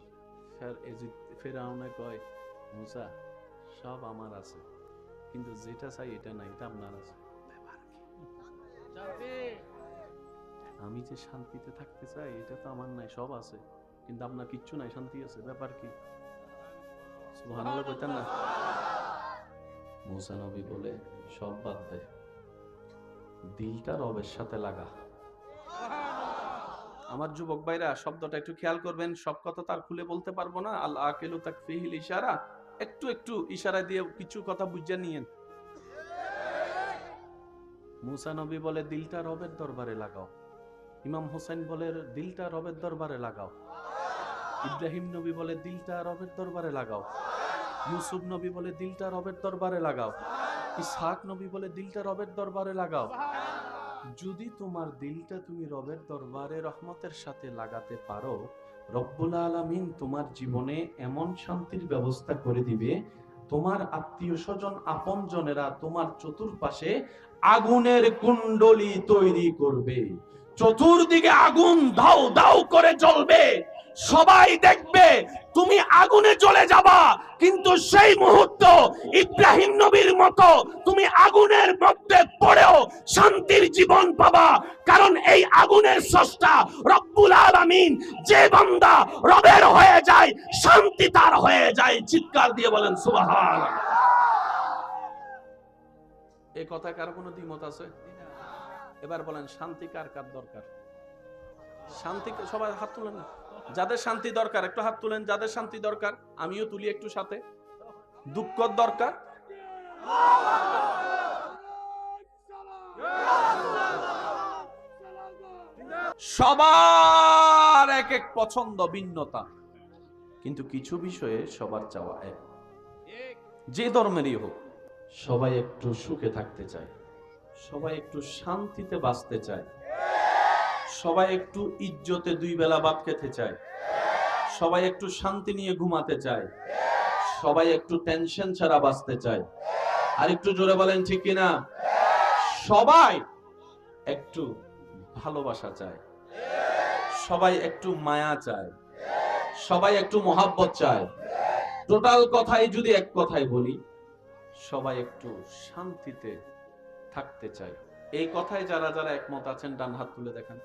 ফেরাউনে কয়, মুসা সব আমার আছে, কিন্তু যেটা চাই এটা নাই, এটা আপনার আছে। আমি যে শান্তিতে থাকতে চাই এটা তো আমার নাই, সব আছে, কিন্তু আপনার কিচ্ছু নাই, শান্তি আছে। ব্যাপার কি? সুবহানাল্লাহ কইতেন না? মুসা নবী বলে সব বাদ দে, দিলটা রবের সাথে লাগা। আমার যুবক ভাইরা শব্দটা একটু খেয়াল করবেন, সব কথা তার খুলে বলতে পারবো না। আল আকিলু তাকফিহিল ইশারা, একটু একটু ইশারা দিয়ে কিছু কথা বুঝে নিয়েন। মুসা নবী বলে দিলটা রবের দরবারে লাগাও, ইমাম হোসেন বলে দিলটা রবের দরবারে লাগাও, ইব্রাহিম নবী বলে দিলটা রবের দরবারে লাগাও, ইউসুফ নবী বলে দিলটা রবের দরবারে লাগাও, ইসহাক নবী বলে দিলটা রবের দরবারে লাগাও। যদি তোমার দিলটা তুমি রবের দরবারে রহমতের সাথে লাগাতে পারো, রব্বুল আলামিন তোমার জীবনে এমন শান্তির ব্যবস্থা করে দিবে, তোমার আত্মীয় স্বজন আপন জনেরা তোমার চতুর্পাশে আগুনের কুণ্ডলী তৈরি করবে, চতুর্দিকে আগুন দাউ দাউ করে জ্বলবে, সবাই দেখবে তুমি আগুনে জ্বলে যাবা, কিন্তু সেই মুহূর্ত ইব্রাহিম নবীর মতো তুমি আগুনের মধ্যে পড়েও শান্তির জীবন পাবা। কারণ এই আগুনের স্রষ্টা রব্বুল আলামিন, যে বান্দা রবের হয়ে যায় শান্তি তার হয়ে যায়। চিৎকার দিয়ে বলেন সুবহানাল্লাহ। এই কথায় কারো কোনো দ্বিমত আছে? এবার বলেন শান্তি কার কার দরকার? শান্তি সবাই হাত তুলেন না, যাদের শান্তি দরকার একটু হাত তুলেন। যাদের শান্তি দরকার আমিও তুলি একটু সাথে। দুঃখ দরকার, সবার এক এক পছন্দ ভিন্নতা, কিন্তু কিছু বিষয়ে সবার চাওয়া এক। যে ধর্মেরই হোক, সবাই একটু সুখে থাকতে চায়, সবাই একটু শান্তিতে বাঁচতে চায়, সবাই একটু ইজ্জতে দুই বেলা ভাত খেতে চায়, সবাই একটু শান্তি নিয়ে ঘুমাতে চায়, সবাই একটু টেনশন ছাড়া বাঁচতে চায়। আর একটু জোরে বলেন ঠিক কিনা? সবাই একটু ভালোবাসা চায়, সবাই একটু মায়া চায়, সবাই একটু মহাব্বত চায়। টোটাল কথাই যদি এক কথাই বলি, সবাই একটু শান্তিতে থাকতে চায়। এই কথায় যারা যারা একমত আছেন ডান হাত তুলে দেখান।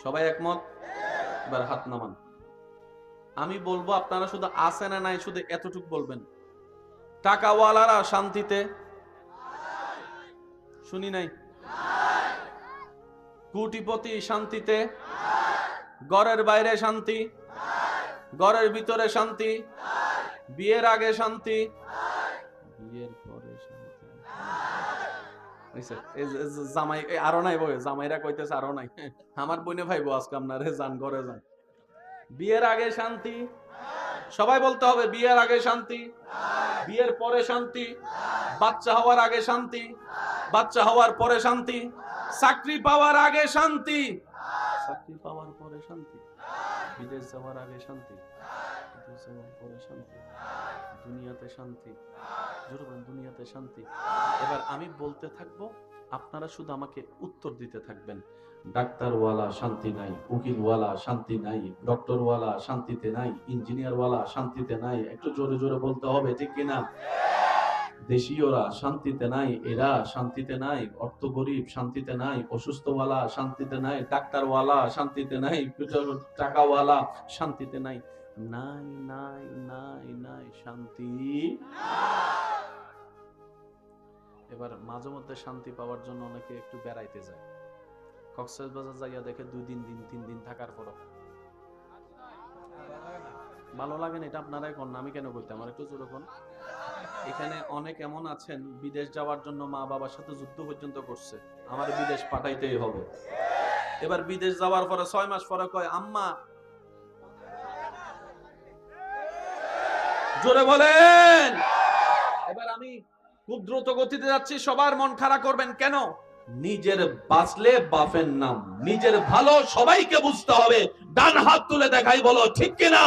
সবাই একমত? এবার হাত নামান। আমি বলবো আপনারা শুধু আছে না নাই শুধু এতটুকু বলবেন। টাকাওয়ালারা শান্তিতে? শুনি নাই। কোটিপতি শান্তিতে? ঘরের বাইরে শান্তি, ঘরের ভিতরে শান্তি, বিয়ের আগে শান্তি, বিয়ের পরে শান্তি। জামাই আরো নাই বই, জামাইরা কইতেছে আরো নাই। আমার বোনে ভাইবো আজকে আপনারে, যান ঘরে যান। বিয়ের আগে শান্তি, সবাই বলতে হবে বিয়ের আগে শান্তি, বিয়ের পরে শান্তি, বাচ্চা হওয়ার আগে শান্তি, বাচ্চা হওয়ার পরে শান্তি, চাকরি পাওয়ার আগে শান্তি, চাকরি পাওয়ার পরে শান্তি, বিদেশ যাওয়ার আগে শান্তি, বিদেশ যাওয়ার পরে শান্তি, দুনিয়াতে শান্তি। জোরে বলেন দুনিয়াতে শান্তি। এবার আমি বলতে থাকবো, আপনারা শুধু আমাকে উত্তর দিতে থাকবেন। ডাক্তারওয়ালা শান্তি নাই, উকিলওয়ালা শান্তি নাই, ডক্টরওয়ালা শান্তিতে নাই, ইঞ্জিনিয়ারওয়ালা শান্তিতে নাই। একটু জোরে জোরে বলতে হবে ঠিক কিনা? দেশীয়রা শান্তিতে নাই, এরা শান্তিতে নাই, অর্থ গরিব শান্তিতে নাই, অসুস্থওয়ালা শান্তিতে নাই, ডাক্তারওয়ালা শান্তিতে নাই, টাকাওয়ালা শান্তিতে নাই। নাই নাই নাই নাই শান্তি। এবার মাঝে মধ্যে শান্তি পাওয়ার জন্য অনেকে একটু বেড়াইতে যায়। কক্সবাজার যাইয়া দেখে 2 দিন 3 দিন থাকার পর ভালো লাগে না। এটা আপনারাই কোন, আমি কেন বলতে, আমার একটু জোরে কোন। এখানে অনেক এমন আছেন বিদেশ যাওয়ার জন্য মা বাবার সাথে যুদ্ধ পর্যন্ত করছে, আমার বিদেশ পাঠাইতেই হবে। এবার বিদেশ যাওয়ার পরে 6 মাস পরে কয় আম্মা, জোরে বলেন। এবার আমি খুব দ্রুত গতিতে যাচ্ছি, সবার মন খারাপ করবেন কেন? নিজের বাঁচলে বাপের নাম, নিজের ভালো সবাইকে বুঝতে হবে। ডান হাত তুলে দেখাই, বলো ঠিক কিনা?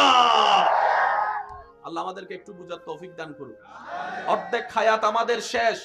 আল্লাহ আমাদেরকে একটু বুঝার তৌফিক দান করুন। অর্ধেক হায়াত আমাদের শেষ,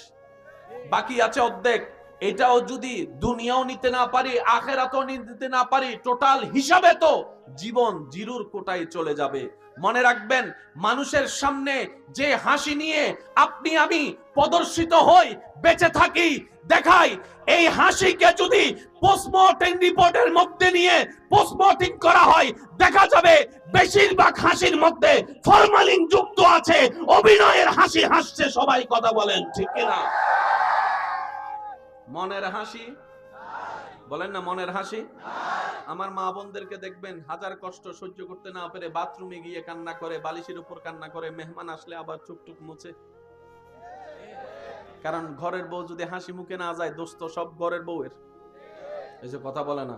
বাকি আছে অর্ধেক। এটাও যদি দুনিয়াও নিতে না পারি, আখিরাতও নিতে না পারি, টোটাল হিসাবে তো জীবন জিরুর কোটায় চলে যাবে। মনে রাখবেন, মানুষের সামনে যে হাসি নিয়ে আপনি আমি প্রদর্শিত হই, বেঁচে থাকি, দেখাই, এই হাসিকে যদি পোস্টমর্টেম রিপোর্টের মধ্যে নিয়ে পোস্টমর্টেম করা হয়, দেখা যাবে বেশিরভাগ হাসির মধ্যে ফরমালিন যুক্ত আছে। অভিনয়ের হাসি হাসছে সবাই, কথা বলেন ঠিক কিনা? মনের হাসি বলেন না, মনের হাসি। আমার মা বোনদেরকে দেখবেন হাজার কষ্ট সহ্য করতে না পেরে বাথরুমে গিয়ে কান্না করে, বালিশের উপর কান্না করে, মেহমান আসলে আবার চুপটুক মুছে। কারণ ঘরের বউ যদি হাসি মুখে না যায়, দোষ তো সব ঘরের বউয়ের। এই যে কথা বলে না,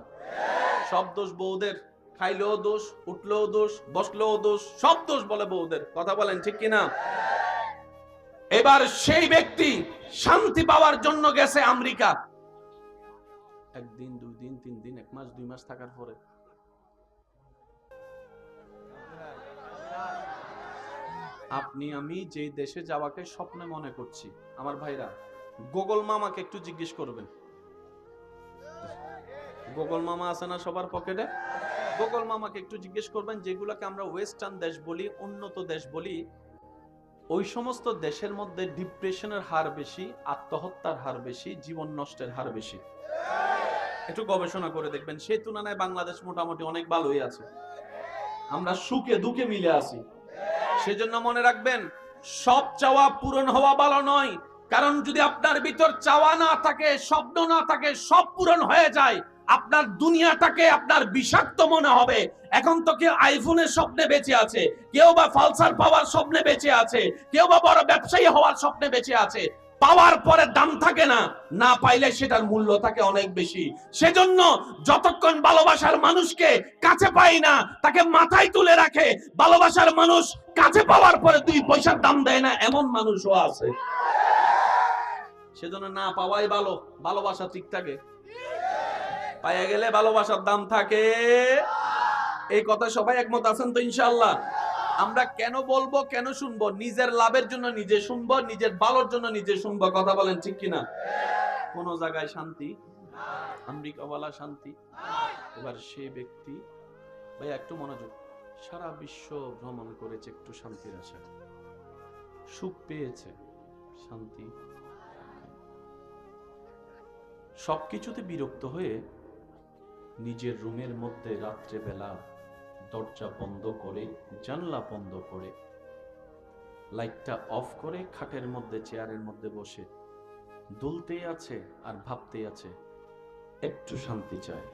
সব দোষ বউদের। খাইলেও দোষ, উঠলেও দোষ, বসলেও দোষ, সব দোষ বলে বউদের। কথা বলেন ঠিক কিনা? এবার সেই ব্যক্তি শান্তি পাওয়ার জন্য গেছে আমেরিকা। একদিন, 2 দিন, 3 দিন, 1 মাস, 2 মাস থাকার পরে আপনি আমি যে দেশে যাওয়াকে স্বপ্নে মনে করছি, আমার ভাইরা, গুগল মামাকে একটু জিজ্ঞেস করবেন। গুগল মামা আছে না সবার পকেটে? গুগল মামাকে একটু জিজ্ঞেস করবেন, যেগুলোকে আমরা ওয়েস্টার্ন দেশ বলি, উন্নত দেশ বলি, ওই সমস্ত দেশের মধ্যে ডিপ্রেশনের হার বেশি, আত্মহত্যার হার বেশি, জীবন নষ্টের হার বেশি। একটু গবেষণা করে দেখবেন। সেই তুলনায় বাংলাদেশ মোটামুটি অনেক ভালোই আছে। আমরা সুখে দুঃখে মিলে আছি। সেজন্য মনে রাখবেন, সব চাওয়া পূরণ হওয়া ভালো নয়। কারণ যদি আপনার ভিতর চাওয়া না থাকে, স্বপ্ন না থাকে, সব পূরণ হয়ে যায়, আপনার দুনিয়াটাকে আপনার বিষাক্ত মনে হবে। এখন তো কেউ আইফোনের স্বপ্নে বেঁচে আছে, কেউ বা ফালসার পাওয়ার স্বপ্নে বেঁচে আছে, কেউ বা বড় ব্যবসায়ী হওয়ার স্বপ্নে বেঁচে আছে। পাওয়ার পরে দাম থাকে না, না পাইলে সেটার মূল্য থাকে অনেক বেশি। সেজন্য যতক্ষণ ভালোবাসার মানুষকে কাছে পাই না, তাকে মাথায় তুলে রাখে। ভালোবাসার মানুষ কাছে পাওয়ার পরে 2 পয়সার দাম দেয় না, এমন মানুষও আছে। সেজন্য না পাওয়াই ভালো, ভালোবাসা ঠিক থাকে। পাইয়া গেলে ভালোবাসার দাম থাকে। এই কথা সবাই একমত আছেন তো ইনশাআল্লাহ? আমরা কেন বলবো, কেন শুনবো? নিজের লাভের জন্য নিজে শুনবো, নিজের ভালোর জন্য নিজে শুনবো। কথা বলেন ঠিক কিনা? কোন জায়গায় শান্তি, আমেরিকাওয়ালা শান্তি। এবার সে ব্যক্তি, ভাই একটু মনোযোগ, সারা বিশ্ব ভ্রমণ করেছে একটু শান্তির আশায়, সুখ পেয়েছে, শান্তি, সবকিছুতে বিরক্ত হয়ে নিজের রুমের মধ্যে রাত্রে বেলা দরজা বন্ধ করে, জানলা বন্ধ করে, লাইটটা অফ করে, খাটের মধ্যে চেয়ারের মধ্যে বসে দুলতেই আছে আর ভাবতেই আছে, একটু শান্তি চাই।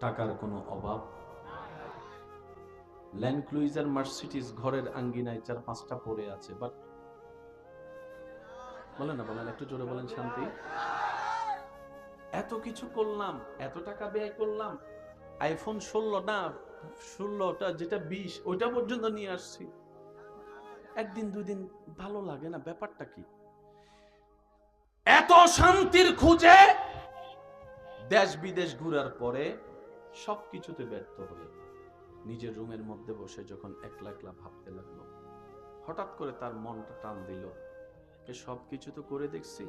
টাকার কোনো অভাব, ল্যান্ড ক্রুইজার, মার্সিডিজ ঘরের আঙ্গিনায় 4-5টা পড়ে আছে, বাট বলেন না, বলেন একটু জোরে বলেন, শান্তি। এত কিছু করলাম, এত টাকা ব্যয় করলাম, আইফোন 16 না 16টা, যেটা 20, ওইটা পর্যন্ত নিয়ে আসছি, একদিন 2 দিন ভালো লাগে না, ব্যাপারটা কি? এত শান্তির খুঁজে দেশ বিদেশ ঘুরার পরে সবকিছুতে ব্যর্থ হয়ে নিজের রুমের মধ্যে বসে যখন একলা একলা ভাবতে লাগলো, হঠাৎ করে তার মনটা টান দিল, সবকিছু তো করে দেখছি,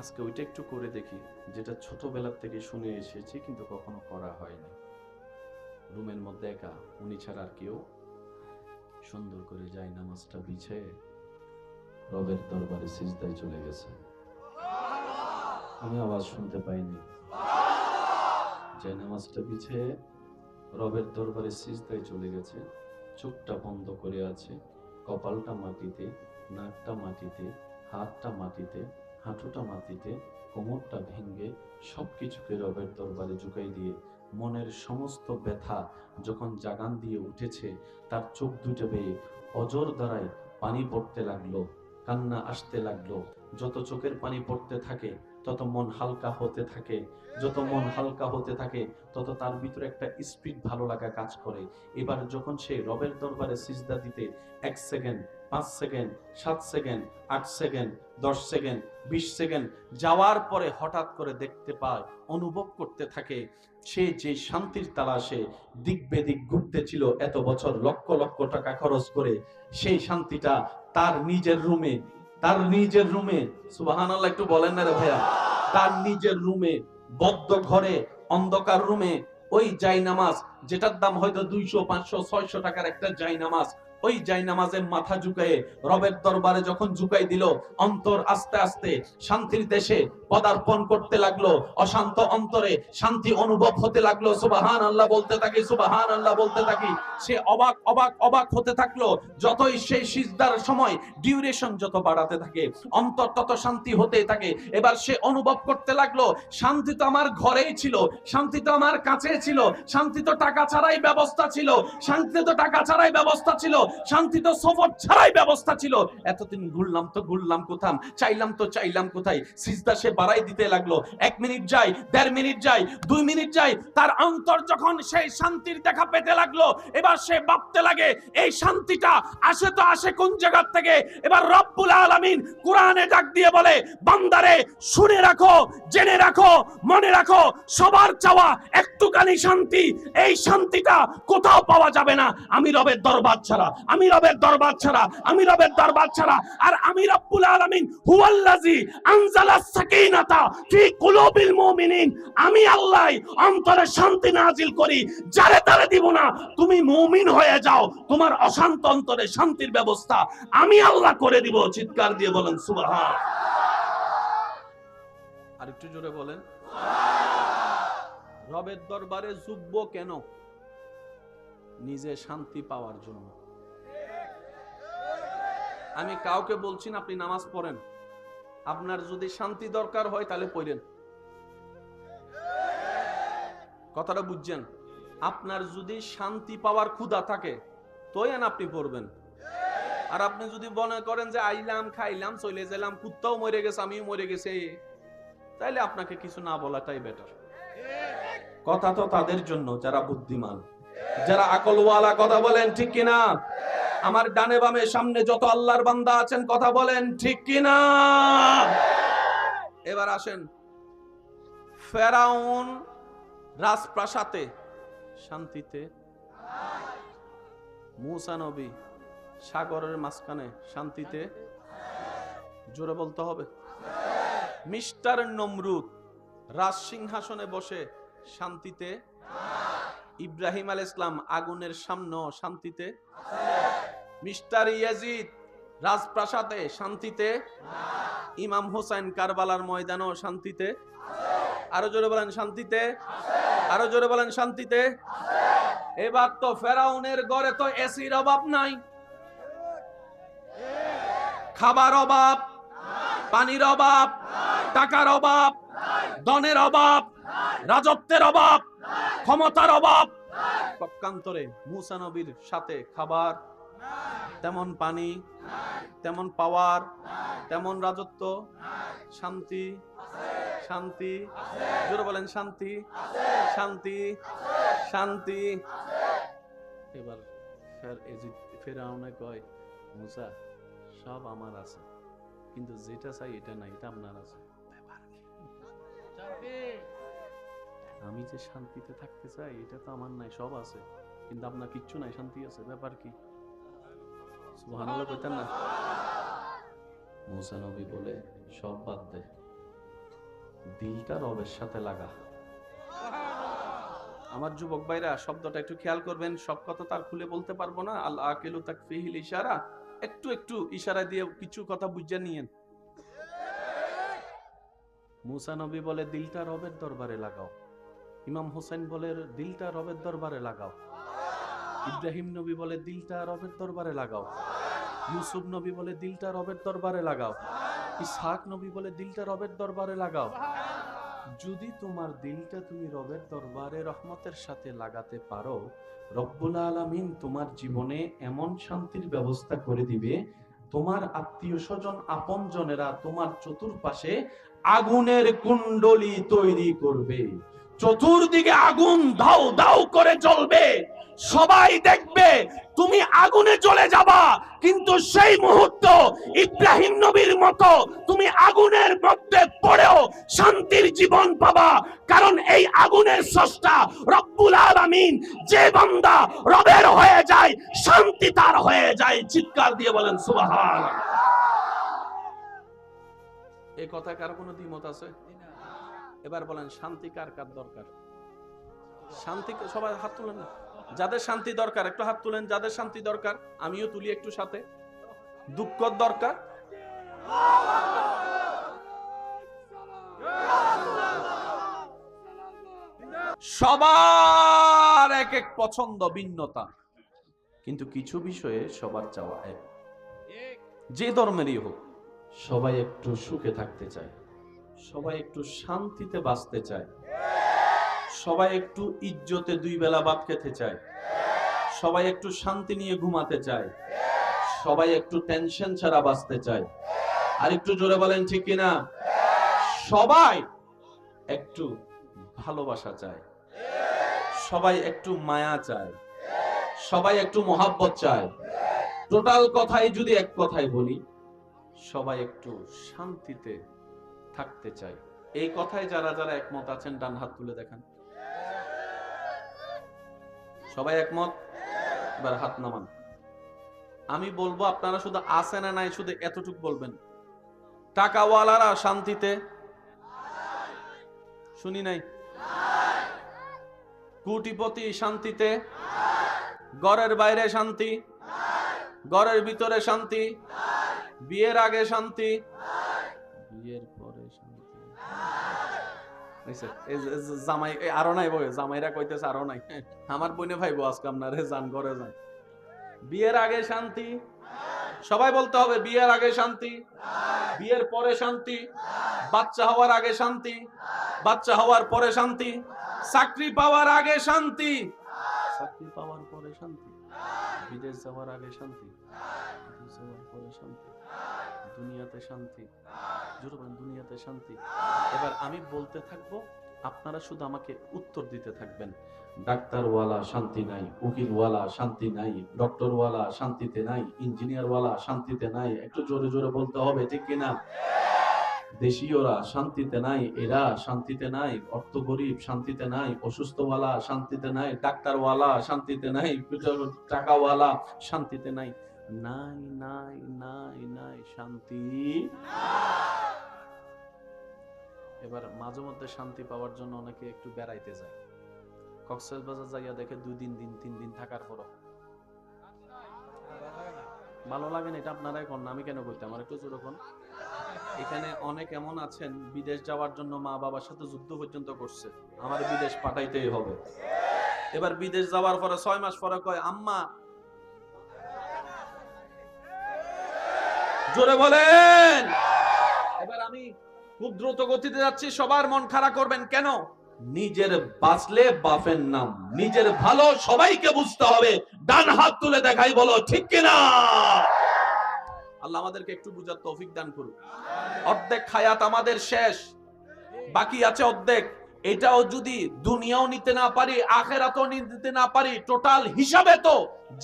আজকে ওইটা একটু করে দেখি, যেটা ছোটবেলার থেকে শুনে এসেছি কিন্তু কখনো করা হয়নি। রুমের মধ্যে একা, উনি ছাড়া আর কেউ, সুন্দর করে যায় নামাজটা বিছিয়ে রবের দরবারে সিজদায় চলে গেছে। আমি আওয়াজ শুনতে পাইনি। যে নামাজটা বিছিয়ে রবের দরবারে সিজদায় চলে গেছে, চোখটা বন্ধ করে আছে, কপালটা মাটিতে, নাকটা মাটিতে, হাতটা মাটিতে, হাঁটুটা মাটিতে, কোমরটা ভেঙে সবকিছুকে রবের দরবারে ঝুঁকাই দিয়ে মনের সমস্ত ব্যথা যখন জাগান দিয়ে উঠেছে, তার চোখ দুটো বেয়ে অজর দ্বারায় পানি পড়তে লাগলো, কান্না আসতে লাগলো। যত চোখের পানি পড়তে থাকে তত মন হালকা হতে থাকে, যত মন হালকা হতে থাকে তত তার ভিতরে একটা স্পিড ভালো লাগা কাজ করে। এবার যখন সে রবের দরবারে সিজদা দিতে 1 second, 5 second, 7 second, 8 second, 10 second, 20 second যাওয়ার পরে হঠাৎ করে দেখতে পায়, অনুভব করতে থাকে, সে যে শান্তির তালাশে দিক বেদিক ঘুরতেছিল এত বছর, লক্ষ লক্ষ টাকা খরচ করে, সেই শান্তিটা তার নিজের রুমে, তার নিজের রুমে, সুবহানাল্লাহ একটু বলেন না রে ভাইয়া, তার নিজের রুমে, বদ্ধ ঘরে, অন্ধকার রুমে, ওই জায়নামাজ যেটার দাম হয়তো 200, 500, 600 টাকার একটা জায়নামাজ, ওই জায়নামাজে মাথা ঝুঁকায়ে রবের দরবারে যখন ঝুঁকাই দিল, অন্তর আস্তে আস্তে শান্তির দেশে পদার্পণ করতে লাগলো। অশান্ত অন্তরে শান্তি অনুভব হতে লাগলো। সুবহানাল্লাহ বলতে থাকি, সুবহানাল্লাহ বলতে থাকি। সে অবাক অবাক অবাক হতে থাকলো। যতই সেই সিজদার সময় ডিউরেশন যত বাড়াতে থাকে, অন্তর তত শান্তি হতেই থাকে। এবার সে অনুভব করতে লাগলো, শান্তি তো আমার ঘরেই ছিল, শান্তি তো আমার কাছে ছিল, শান্তি তো টাকা ছাড়াই ব্যবস্থা ছিল, শান্তি তো টাকা ছাড়াই ব্যবস্থা ছিল, শান্তি তো সফর ছাড়াই ব্যবস্থা ছিল। এতদিন ঘুরলাম তো ঘুরলাম কোথায়, চাইলাম তো চাইলাম কোথায়। সিজদা সে বাড়াই দিতে লাগলো। 1 মিনিট যায়, 1.5 মিনিট যায়, 2 মিনিট যায়, তার অন্তর যখন সেই শান্তির দেখা পেতে লাগলো, এবার সে ভাবতে লাগে এই শান্তিটা আসে তো আসে কোন জায়গা থেকে। এবার রব্বুল আলামিন কোরআনে ডাক দিয়ে বলে, বান্দারে শুনে রাখো, জেনে রাখো, মনে রাখো, সবার চাওয়া একটুখানি শান্তি। এই শান্তিটা কোথাও পাওয়া যাবে না আমি রবের দরবার ছাড়া, আমি রবের দরবার ছাড়া, আমি রবের দরবার ছাড়া। আর আমি রব্বুল আলামিন হুয়াল্লাযী আনজালাস সাকিনাতা ফি কুলুবিল মুমিনিন, আমি আল্লাহ অন্তরে শান্তি নাজিল করি, যারে তারে দিব না। তুমি মুমিন হয়ে যাও, তোমার অশান্ত অন্তরে শান্তির ব্যবস্থা আমি আল্লাহ করে দিব। চিৎকার দিয়ে বলেন সুবহান। আর একটু জোরে বলেন। রবের দরবারে ঝুঁকবো কেন? নিজে শান্তি পাওয়ার জন্য। আমি কাউকে বলছি না আপনি নামাজ পড়েন, আপনার যদি শান্তি দরকার হয় তাহলে পড়েন। কথাটা বুঝছেন? আপনার যদি শান্তি পাওয়ার ক্ষুধা থাকে তোয়েন আপনি পড়বেন। আর আপনি যদি মনে করেন যে আইলাম খাইলাম চলে গেলাম, কুত্তাও মরে গেছে আমিও মরে গেছি, তাইলে আপনাকে কিছু না বলাটাই বেটার। কথা তো তাদের জন্য যারা বুদ্ধিমান, যারা আকলওয়ালা। কথা বলেন ঠিক কিনা? আমার ডানে বামে সামনে যত আল্লাহর বান্দা আছেন কথা বলেন ঠিক কিনা? এবার আসেন, ফেরাউন রাজপ্রাসাদে শান্তিতে, মূসা নবী সাগরের মাঝখানে শান্তিতে। জোরে বলতে হবে। মিস্টার নমরুদ রাজ সিংহাসনে বসে শান্তিতে। ইব্রাহিম আলাইহিস সালাম আগুনের সামনে শান্তিতে। মিস্টার ইয়াজিদ রাজপ্রাসাদে শান্তিতে। ইমাম হোসেন কারবালার ময়দানও শান্তিতে। আরো জোরে বলেন শান্তিতে, আরো জোরে বলেন শান্তিতে। এবার তো ফেরাউনের ঘরে তো এসির অভাব নাই, খাবার অভাব, পানির অভাব, টাকার অভাব, ধনের অভাব, রাজত্বের অভাব, ক্ষমতার অভাব। পক্ষান্তরে মূসা নবীর সাথে খাবার, তেমন পানি, তেমন পাওয়ার, তেমন রাজত্ব, শান্তি, শান্তি। জোরে বলেন শান্তি, শান্তি, শান্তি। এবার ফেরাউনে কয়, মূসা সব আমার আছে, কিন্তু যেটা চাই এটা নাই, এটা আপনার আছে। আমি যে শান্তিতে থাকতে চাই এটা তো আমার নাই, সব আছে কিন্তু আপনার কিচ্ছু নাই, শান্তি আছে, ব্যাপার কি? সুবহানাল্লাহ কইতেন না? মূসা নবী বলে, সব বাদ দে, দিলটা রবের সাথে লাগা। আমার যুবক ভাইরা শব্দটা একটু খেয়াল করবেন, সব কথা তার খুলে বলতে পারবো না। আল আকিলু তাকফিহিল ইশারা, একটু একটু ইশারা দিয়ে কিছু কথা বুঝে নিয়েন। মূসা নবী বলে দিলটা রবের দরবারে লাগাও। ইমাম হোসেন বলে দিলটা রবের দরবারে লাগাও। ইব্রাহিম নবী বলে দিলটা রবের দরবারে লাগাও। ইউসুফ নবী বলে দিলটা রবের দরবারে লাগাও। ইসহাক নবী বলে দিলটা রবের দরবারে লাগাও। যদি তোমার দিলটা তুমি রবের দরবারে রহমতের সাথে লাগাতে পারো, রব্বুল আলামিন তোমার জীবনে এমন শান্তির ব্যবস্থা করে দিবে, তোমার আত্মীয় স্বজন আপনজনেরা তোমার চতুর্পাশে আগুনের কুণ্ডলী তৈরি করবে, চতুর্দিকে আগুন দাউ দাউ করে জ্বলবে, সবাই দেখবে তুমি আগুনে জ্বলে যাবা, কিন্তু সেই মুহূর্ত ইব্রাহিম নবীর মতো তুমি আগুনের মধ্যে পড়েও শান্তির জীবন পাবা। কারণ এই আগুনের স্রষ্টা রব্বুল আলামিন, যে বান্দা রবের হয়ে যায় শান্তি তার হয়ে যায়। চিৎকার দিয়ে বলেন সুবহানাল্লাহ। এই কথা কার কোনো দ্বিমত আছে? এবার বলেন শান্তি কার কার দরকার? শান্তি, সবাই হাত তুলেন না। যাদের শান্তি দরকার একটু হাত তুলেন, যাদের শান্তি দরকার। আমিও তুলি একটু সাথে। দুঃখ দরকার, সবার এক এক পছন্দ, ভিন্নতা, কিন্তু কিছু বিষয়ে সবার চাওয়া এক। যে ধর্মেরই হোক, সবাই একটু সুখে থাকতে চায়, সবাই একটু শান্তিতে বাঁচতে চায়, সবাই একটু ইজ্জতে দুই বেলা ভাত খেতে চায়, সবাই একটু শান্তি নিয়ে ঘুমাতে চায়, সবাই একটু টেনশন ছাড়া বাঁচতে চায়। আর একটু জোরে বলেন ঠিক কিনা? সবাই একটু ভালোবাসা চায়, সবাই একটু মায়া চায়, সবাই একটু মহাব্বত চায়। টোটাল কথাই যদি এক কথাই বলি, সবাই একটু শান্তিতে থাকতে চায়। এই কথায় যারা যারা একমত আছেন ডান হাত তুলে দেখান। সবাই একমত? এবার হাত নামান। আমি বলবো, আপনারা শুধু আছে না নাই শুধু এতটুকু বলবেন। টাকাওয়ালারা শান্তিতে? শুনি নাই। কোটিপতি শান্তিতে? ঘরের বাইরে শান্তি, ঘরের ভিতরে শান্তি, বিয়ের আগে শান্তি, বিয়ের পরে শান্তি। জামাই আরো নাই বই, জামাইরা কইতেছে আরো নাই। আমার বোনে ভাইবো আজকে আপনারে, যান ঘরে যান। বিয়ের আগে শান্তি, সবাই বলতে হবে বিয়ের আগে শান্তি, বিয়ের পরে শান্তি, বাচ্চা হওয়ার আগে শান্তি, বাচ্চা হওয়ার পরে শান্তি, চাকরি পাওয়ার আগে শান্তি, চাকরি পাওয়ার পরে শান্তি, বিদেশ যাওয়ার আগে শান্তি, বিদেশ যাওয়ার পরে শান্তি, দুনিয়াতে শান্তি, দুনিয়াতে শান্তি। এবার আমি বলতে থাকবো, আপনারা শুধু আমাকে উত্তর দিতে থাকবেন। ডাক্তারওয়ালা শান্তি নাই, উকিলওয়ালা শান্তি নাই, ডক্টরওয়ালা শান্তিতে নাই, ইঞ্জিনিয়ারওয়ালা শান্তিতে নাই। একটু জোরে জোরে বলতে হবে ঠিক কিনা? দেশীয়রা শান্তিতে নাই, এরা শান্তিতে নাই, অর্থ গরিব শান্তিতে নাই, অসুস্থওয়ালা শান্তিতে নাই, ডাক্তারওয়ালা শান্তিতে নাই, টাকাওয়ালা শান্তিতে নাই। নাই নাই নাই নাই শান্তি। এবার মাঝে মধ্যে শান্তি পাওয়ার জন্য অনেকে একটু বেড়াইতে যায়। কক্সবাজার যাইয়া দেখে 2 দিন 3 দিন থাকার পর ভালো লাগে না। এটা আপনারাই কোন, আমি কেন করতে? আমার একটু জোরকম। এখানে অনেক এমন আছেন বিদেশ যাওয়ার জন্য মা বাবার সাথে যুদ্ধ পর্যন্ত করছে, আমার বিদেশ পাঠাইতেই হবে। এবার বিদেশ যাওয়ার পরে 6 মাস পরে কয়, আম্মা, জোরে বলেন। এবার আমি খুব দ্রুত গতিতে যাচ্ছি, সবার মন খারাপ করবেন কেন? নিজের বাঁচলে বাপের নাম, নিজের ভালো সবাইকে বুঝতে হবে। ডান হাত তুলে দেখাই, বলো ঠিক কিনা? আল্লাহ আমাদেরকে একটু বুঝার তৌফিক দান করুন। অর্ধেক হায়াত আমাদের শেষ, বাকি আছে অর্ধেক। এটাও যদি দুনিয়াও নিতে না পারি, আখিরাতও নিতে না পারি, টোটাল হিসাবে তো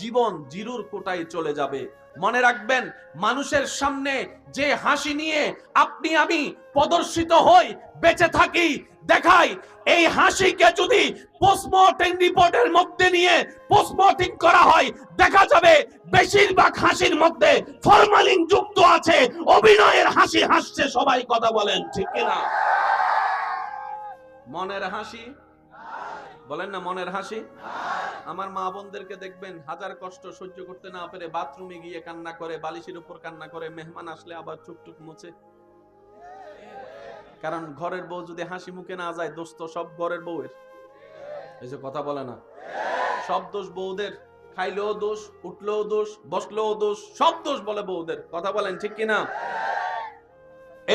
জীবন জিরোর কোটায় চলে যাবে। মনে রাখবেন, মানুষের সামনে যে হাসি নিয়ে আপনি আমি প্রদর্শিত হই, বেঁচে থাকি, দেখাই, এই হাসিকে যদি পোস্টমর্টেম রিপোর্টের মধ্যে নিয়ে পোস্টমর্টেম করা হয়, দেখা যাবে বেশিরভাগ হাসির মধ্যে ফরমালিন যুক্ত আছে। অভিনয়ের হাসি হাসছে সবাই, কথা বলেন ঠিক কিনা? মনের হাসি বলেন না, মনের হাসি। আমার মা বোনদেরকে দেখবেন হাজার কষ্ট সহ্য করতে না পেরে বাথরুমে গিয়ে কান্না করে, বালিশের উপর কান্না করে, মেহমান আসলে আবার টুকটুক মুছে। কারণ ঘরের বউ যদি হাসি মুখে না যায়, দোষ তো সব ঘরের বউয়ের। এই যে কথা বলে না, সব দোষ বউদের। খাইলেও দোষ, উঠলেও দোষ, বসলেও দোষ, সব দোষ বলে বউদের। কথা বলেন ঠিক কিনা?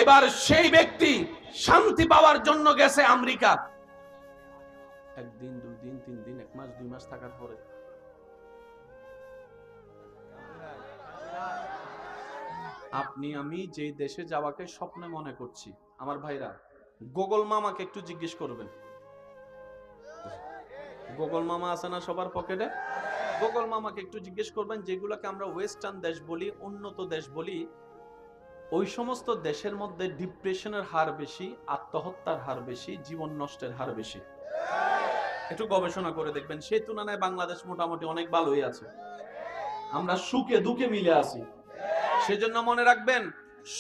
এবার সেই ব্যক্তি শান্তি পাওয়ার জন্য গেছে আমেরিকা। 1 দিন 2 দিন 3 দিন 1 মাস 2 মাস থাকার পরে আপনি আমি যে দেশে যাওয়াকে স্বপ্নে মনে করছি, আমার ভাইরা, গুগল মামাকে একটু জিজ্ঞেস করবেন। গুগল মামা আছে না সবার পকেটে? গুগল মামাকে একটু জিজ্ঞেস করবেন, যেগুলোকে আমরা ওয়েস্টার্ন দেশ বলি, উন্নত দেশ বলি, ওই সমস্ত দেশের মধ্যে ডিপ্রেশনের হার বেশি, আত্মহত্যার হার বেশি, জীবন নষ্টের হার বেশি। একটু গবেষণা করে দেখবেন। সেই তুলনায় বাংলাদেশ মোটামুটি অনেক ভালোই আছে। আমরা সুখে দুঃখে মিলে আছি। সেজন্য মনে রাখবেন,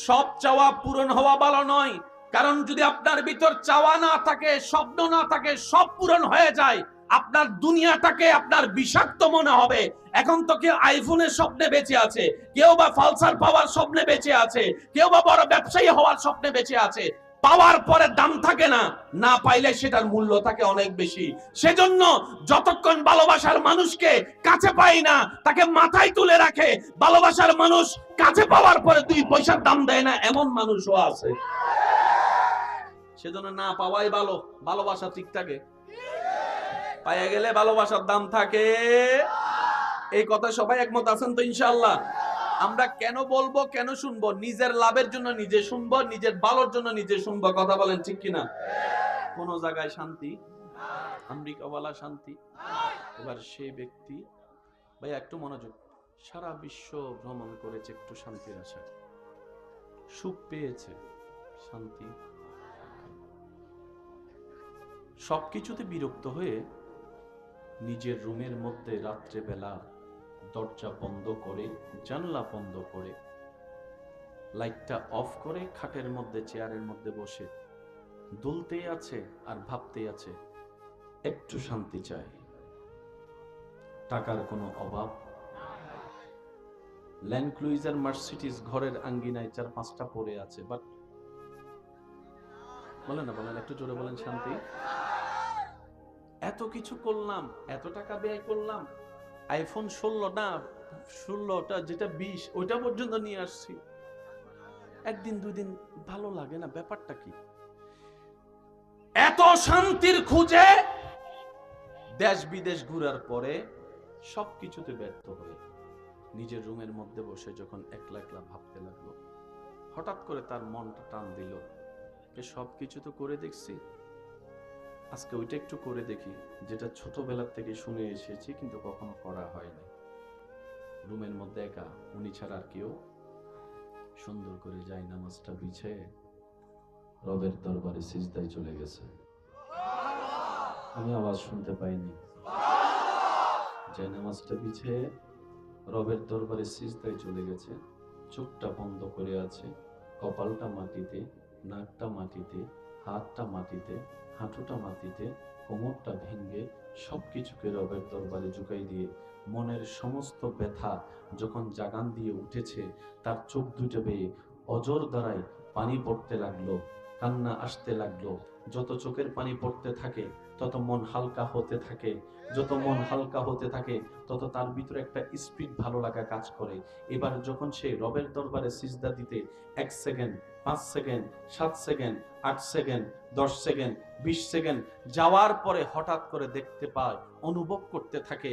সব চাওয়া পূরণ হওয়া ভালো নয়। কারণ যদি আপনার ভিতর চাওয়া না থাকে, স্বপ্ন না থাকে, সব পূরণ হয়ে যায়, আপনার দুনিয়াটাকে আপনার বিষাক্ত মনে হবে। এখন তো কেউ আইফোনের স্বপ্নে বেঁচে আছে, কেউ বা ফালসার পাওয়ার স্বপ্নে বেঁচে আছে, কেউ বা বড় ব্যবসায়ী হওয়ার স্বপ্নে বেঁচে আছে। পাওয়ার পরে দাম থাকে না, না পাইলে সেটার মূল্য থাকে অনেক বেশি। সেজন্য যতক্ষণ ভালোবাসার মানুষকে কাছে পাই না, তাকে মাথায় তুলে রাখে। ভালোবাসার মানুষ কাছে পাওয়ার পরে 2 পয়সার দাম দেয় না, এমন মানুষও আছে। সেজন্য না পাওয়াই ভালো, ভালোবাসা ঠিক থাকে। পাইয়া গেলে ভালোবাসার দাম থাকে। এই কথা সবাই একমত আছেন তো ইনশাআল্লাহ? আমরা কেন বলবো, কেন শুনবো? নিজের লাভের জন্য নিজে শুনবো, নিজের ভালোর জন্য নিজে শুনবো। কথা বলেন ঠিক কিনা? কোন জায়গায় শান্তি? আমেরিকাওয়ালা শান্তি। এবার সেই ব্যক্তি, ভাই একটু মনোযোগ, সারা বিশ্ব ভ্রমণ করেছে একটু শান্তির আশায়, সুখ পেয়েছে, শান্তি, সবকিছুতে বিরক্ত হয়ে নিজের রুমের মধ্যে রাত্রে বেলা দরজা বন্ধ করে, জানলা বন্ধ করে, লাইটটা অফ করে, খাটের মধ্যে চেয়ারের মধ্যে বসে দুলতেই আছে আর ভাবতেই আছে একটু শান্তি চাই। টাকার কোনো অভাব, ল্যান্ড ক্রুইজার মার্সিডিজ ঘরের আঙ্গিনায় 4-5টা পড়ে আছে, বাট বলেন না, বলেন একটু জোরে বলেন, শান্তি। এত কিছু করলাম, এত টাকা ব্যয় করলাম, আইফোন 16 না 16টা, যেটা 20 ওইটা পর্যন্ত নিয়ে আসছি, একদিন 2 দিন ভালো লাগে না, ব্যাপারটা কি? এত শান্তির খুঁজে দেশ বিদেশ ঘুরার পরে সবকিছুতে ব্যর্থ হয়ে নিজের রুমের মধ্যে বসে যখন একলা একলা ভাবতে লাগলো, হঠাৎ করে তার মনটা টান দিল, সবকিছু তো করে দেখছি, আজকে ওইটা একটু করে দেখি যেটা ছোটবেলার থেকে শুনে এসেছি কিন্তু কখনো করা হয়নি। রুমের মধ্যে একা, উনি ছাড়া আর কেউ, সুন্দর করে যায় নামাজটা বিছে রবের দরবারে সিজদায় চলে গেছে। আমি আওয়াজ শুনতে পাইনি। যে নামাজটা বিছে রবের দরবারে সিজদায় চলে গেছে, চোখটা বন্ধ করে আছে, কপালটা মাটিতে, নাকটা মাটিতে, হাতটা মাটিতে, হাঁটুটা মাটিতে, কোমরটা ভেঙে সবকিছুকে রবের দরবারে ঝুঁকাই দিয়ে মনের সমস্ত ব্যথা যখন জাগান দিয়ে উঠেছে, তার চোখ দুটো বেয়ে অজর দ্বারায় পানি পড়তে লাগলো, কান্না আসতে লাগলো। যত চোখের পানি পড়তে থাকে তত মন হালকা হতে থাকে, যত মন হালকা হতে থাকে তত তার ভিতরে একটা স্পিড ভালো লাগা কাজ করে। এবার যখন সে রবের দরবারে সিজদা দিতে 1 second, 5 second, 7 second, 8 second, 10 second, 20 second যাওয়ার পরে হঠাৎ করে দেখতে পায়, অনুভব করতে থাকে,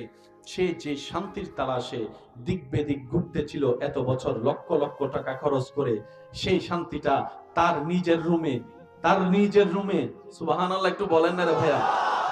সে যে শান্তির তালাশে দিক বেদিক ঘুরতে ছিল এত বছর, লক্ষ লক্ষ টাকা খরচ করে, সেই শান্তিটা তার নিজের রুমে, তার নিজের রুমে, সুবহানাল্লাহ একটু বলেন না রে ভাইয়া,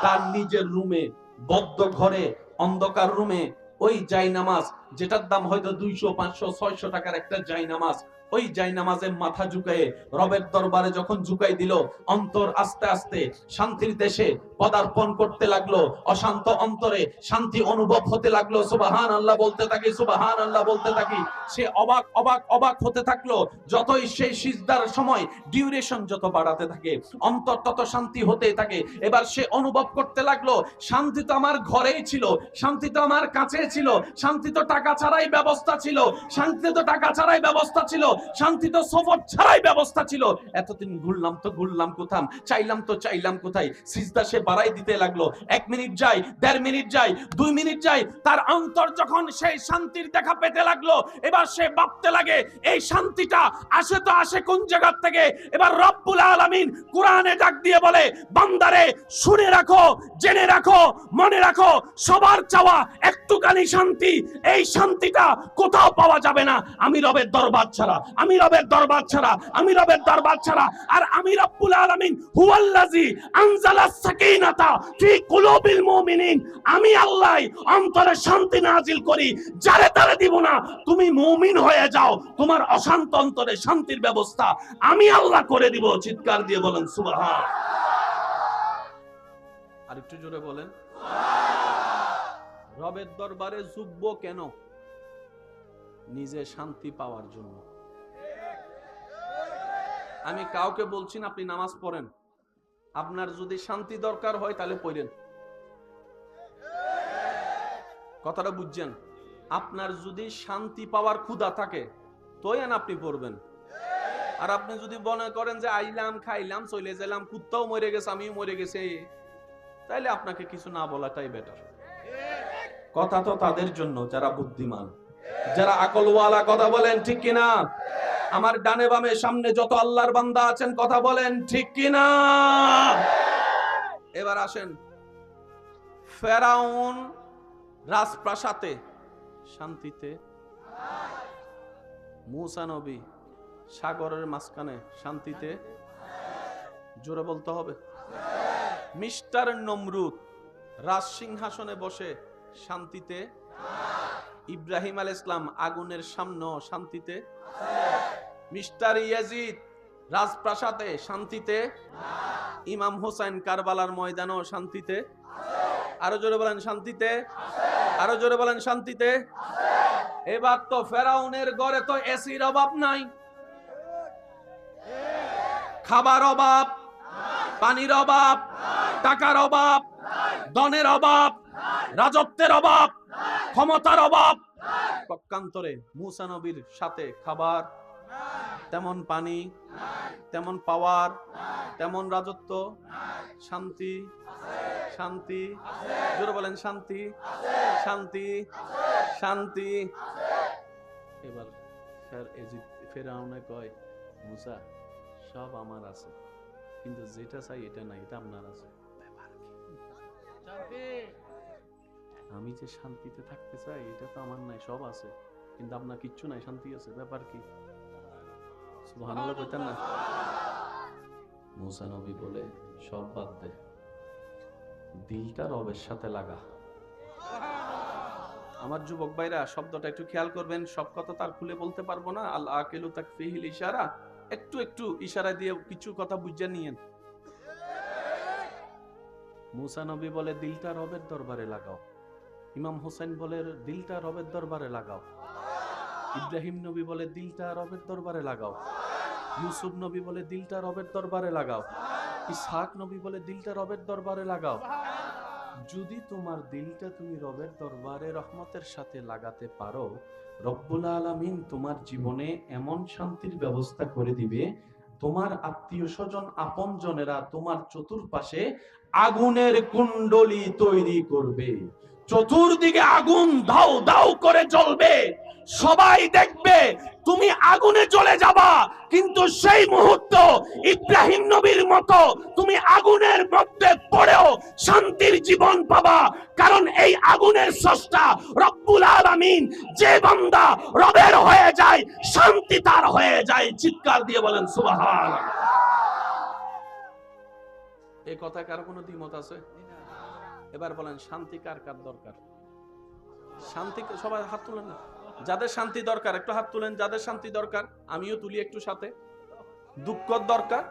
তার নিজের রুমে, বদ্ধ ঘরে, অন্ধকার রুমে, ওই জায়নামাজ যেটার দাম হয়তো 200, 500, 600 টাকার একটা জায়নামাজ, ওই জায়নামাজে মাথা ঝুঁকায়ে রবের দরবারে যখন ঝুঁকাই দিল, অন্তর আস্তে আস্তে শান্তির দেশে পদার্পণ করতে লাগলো। অশান্ত অন্তরে শান্তি অনুভব হতে লাগলো। সুবহানাল্লাহ বলতে থাকি, সুবহানাল্লাহ বলতে থাকি। সে অবাক অবাক অবাক হতে থাকলো। যতই সেই সিজদার সময় ডিউরেশন যত বাড়াতে থাকে, অন্তর তত শান্তি হতেই থাকে। এবার সে অনুভব করতে লাগলো, শান্তি তো আমার ঘরেই ছিল, শান্তি তো আমার কাছে ছিল, শান্তি তো টাকা ছাড়াই ব্যবস্থা ছিল, শান্তি তো টাকা ছাড়াই ব্যবস্থা ছিল, শান্তি তো সফর ছাড়াই ব্যবস্থা ছিল। এতদিন ঘুরলাম তো ঘুরলাম কোথাম, চাইলাম তো চাইলাম কোথায়। সিজদা সে বাড়াই দিতে লাগলো। 1 মিনিট যায়, 1.5 মিনিট যায়, 2 মিনিট যায়, তার অন্তর যখন সেই শান্তির দেখা পেতে লাগলো, এবার সে ভাবতে লাগে এই শান্তিটা আসে তো আসে কোন জায়গা থেকে। এবার রব্বুল আলামিন কোরআনে ডাক দিয়ে বলে, বান্দারে শুনে রাখো, জেনে রাখো, মনে রাখো, সবার চাওয়া একটুখানি শান্তি, এই শান্তিটা কোথাও পাওয়া যাবে না আমি রবের দরবার ছাড়া, আমি রবের দরবার ছাড়া, আমি রবের দরবার ছাড়া। আর আমি রব্বুল আলামিন হুয়াল্লাযী আনজালাস সাকিনাতা ফি কুলুবিল মুমিনিন, আমি আল্লাহ অন্তরে শান্তি নাজিল করি, যারে তারে দিব না। তুমি মুমিন হয়ে যাও, তোমার অশান্ত অন্তরে শান্তির ব্যবস্থা আমি আল্লাহ করে দিব। চিৎকার দিয়ে বলেন সুবহান। আর একটু জোরে বলেন। রবের দরবারে ঝুঁকবো কেন? নিজে শান্তি পাওয়ার জন্য। আমি কাউকে বলছি না আপনি নামাজ পড়েন, আপনার যদি শান্তি দরকার হয় তাহলে পড়েন, কথাটা বুঝছেন? আপনার যদি শান্তি পাওয়ার ক্ষুধা থাকে তোই আপনি পড়বেন। আর আপনি যদি মনে করেন যে আইলাম খাইলাম চলে গেলাম, কুত্তাও মরে গেছে আমিও মরে গেছে, তাইলে আপনাকে কিছু না বলাটাই বেটার। কথা তো তাদের জন্য যারা বুদ্ধিমান, যারা আকলওয়ালা, কথা বলেন ঠিক কিনা? আমার ডানে বামে সামনে যত আল্লাহর বান্দা আছেন কথা বলেন ঠিক কিনা? এবার আসেন, ফেরাউন রাজপ্রাসাদে শান্তিতে, মূসা নবী সাগরের মাঝখানে শান্তিতে, জোরে বলতে হবে। মিস্টার নমরুদ রাজসিংহাসনে বসে শান্তিতে, ইব্রাহিম আলাইহিস সালাম আগুনের সামনে শান্তিতে, মিস্টার ইয়াজিদ রাজপ্রাসাদে শান্তিতে, ইমাম হোসেন কারবালার ময়দানও শান্তিতে। আরো জোরে বলেন শান্তিতে, আরো জোরে বলেন শান্তিতে। এবার তো ফেরাউনের ঘরে তো এসির অভাব নাই, খাবার অভাব, পানির অভাব, টাকার অভাব, ধনের অভাব, রাজত্বের অভাব, ক্ষমতার অভাব। পক্ষান্তরে মূসা নবীর সাথে খাবার, তেমন পানি, তেমন পাওয়ার, তেমন রাজত্ব, শান্তি, শান্তি, জোরে বলেন শান্তি, শান্তি, শান্তি। এবার ফেরাউনে কয়, মূসা সব আমার আছে, কিন্তু যেটা চাই এটা নাই, এটা আপনার আছে। আমি যে শান্তিতে থাকতে চাই এটা তো আমার নাই, সব আছে, কিন্তু আপনার কিচ্ছু নাই, শান্তি আছে, ব্যাপার কি? সুবহানাল্লাহ কইতেন না? মূসা নবী বলে, সব বাদ দে, দিলটা রবের সাথে লাগা। আমার যুবক ভাইরা শব্দটা একটু খেয়াল করবেন, সব কথা তার খুলে বলতে পারবো না। আল আকিলু তাকফিহিল ইশারা, একটু একটু ইশারা দিয়ে কিছু কথা বুঝে নিয়েন। মূসা নবী বলে দিলটা রবের দরবারে লাগাও, ইমাম হোসেন বলে দিলটা রবের দরবারে লাগাও, ইব্রাহিম নবী বলে দিলটা রবের দরবারে লাগাও, ইউসুফ নবী বলে দিলটা রবের দরবারে লাগাও, ইসহাক নবী বলে দিলটা রবের দরবারে লাগাও। যদি তোমার দিলটা তুমি রবের দরবারে রহমতের সাথে লাগাতে পারো, রব্বুল আলামিন তোমার জীবনে এমন শান্তির ব্যবস্থা করে দিবে, তোমার আত্মীয় স্বজন আপন জনেরা তোমার চতুর্পাশে আগুনের কুণ্ডলী তৈরি করবে, চতুর্দিকে আগুন দাউ দাউ করে জ্বলবে, সবাই দেখবে তুমি আগুনে জ্বলে যাবা, কিন্তু সেই মুহূর্ত ইব্রাহিম নবীর মতো তুমি আগুনের মধ্যে পড়েও শান্তির জীবন পাবা। কারণ এই আগুনের স্রষ্টা রব্বুল আলামিন, যে বান্দা রবের হয়ে যায় শান্তি তার হয়ে যায়। চিৎকার দিয়ে বলেন সুবহানাল্লাহ। এই কথা কার কোনো দ্বিমত আছে? এবার বলেন শান্তি কার কার দরকার? শান্তি সবাই হাত তুলেন না, যাদের শান্তি দরকার একটু হাত তুলেন। যাদের শান্তি দরকার আমিও তুলি একটু সাথে। দুঃখ দরকার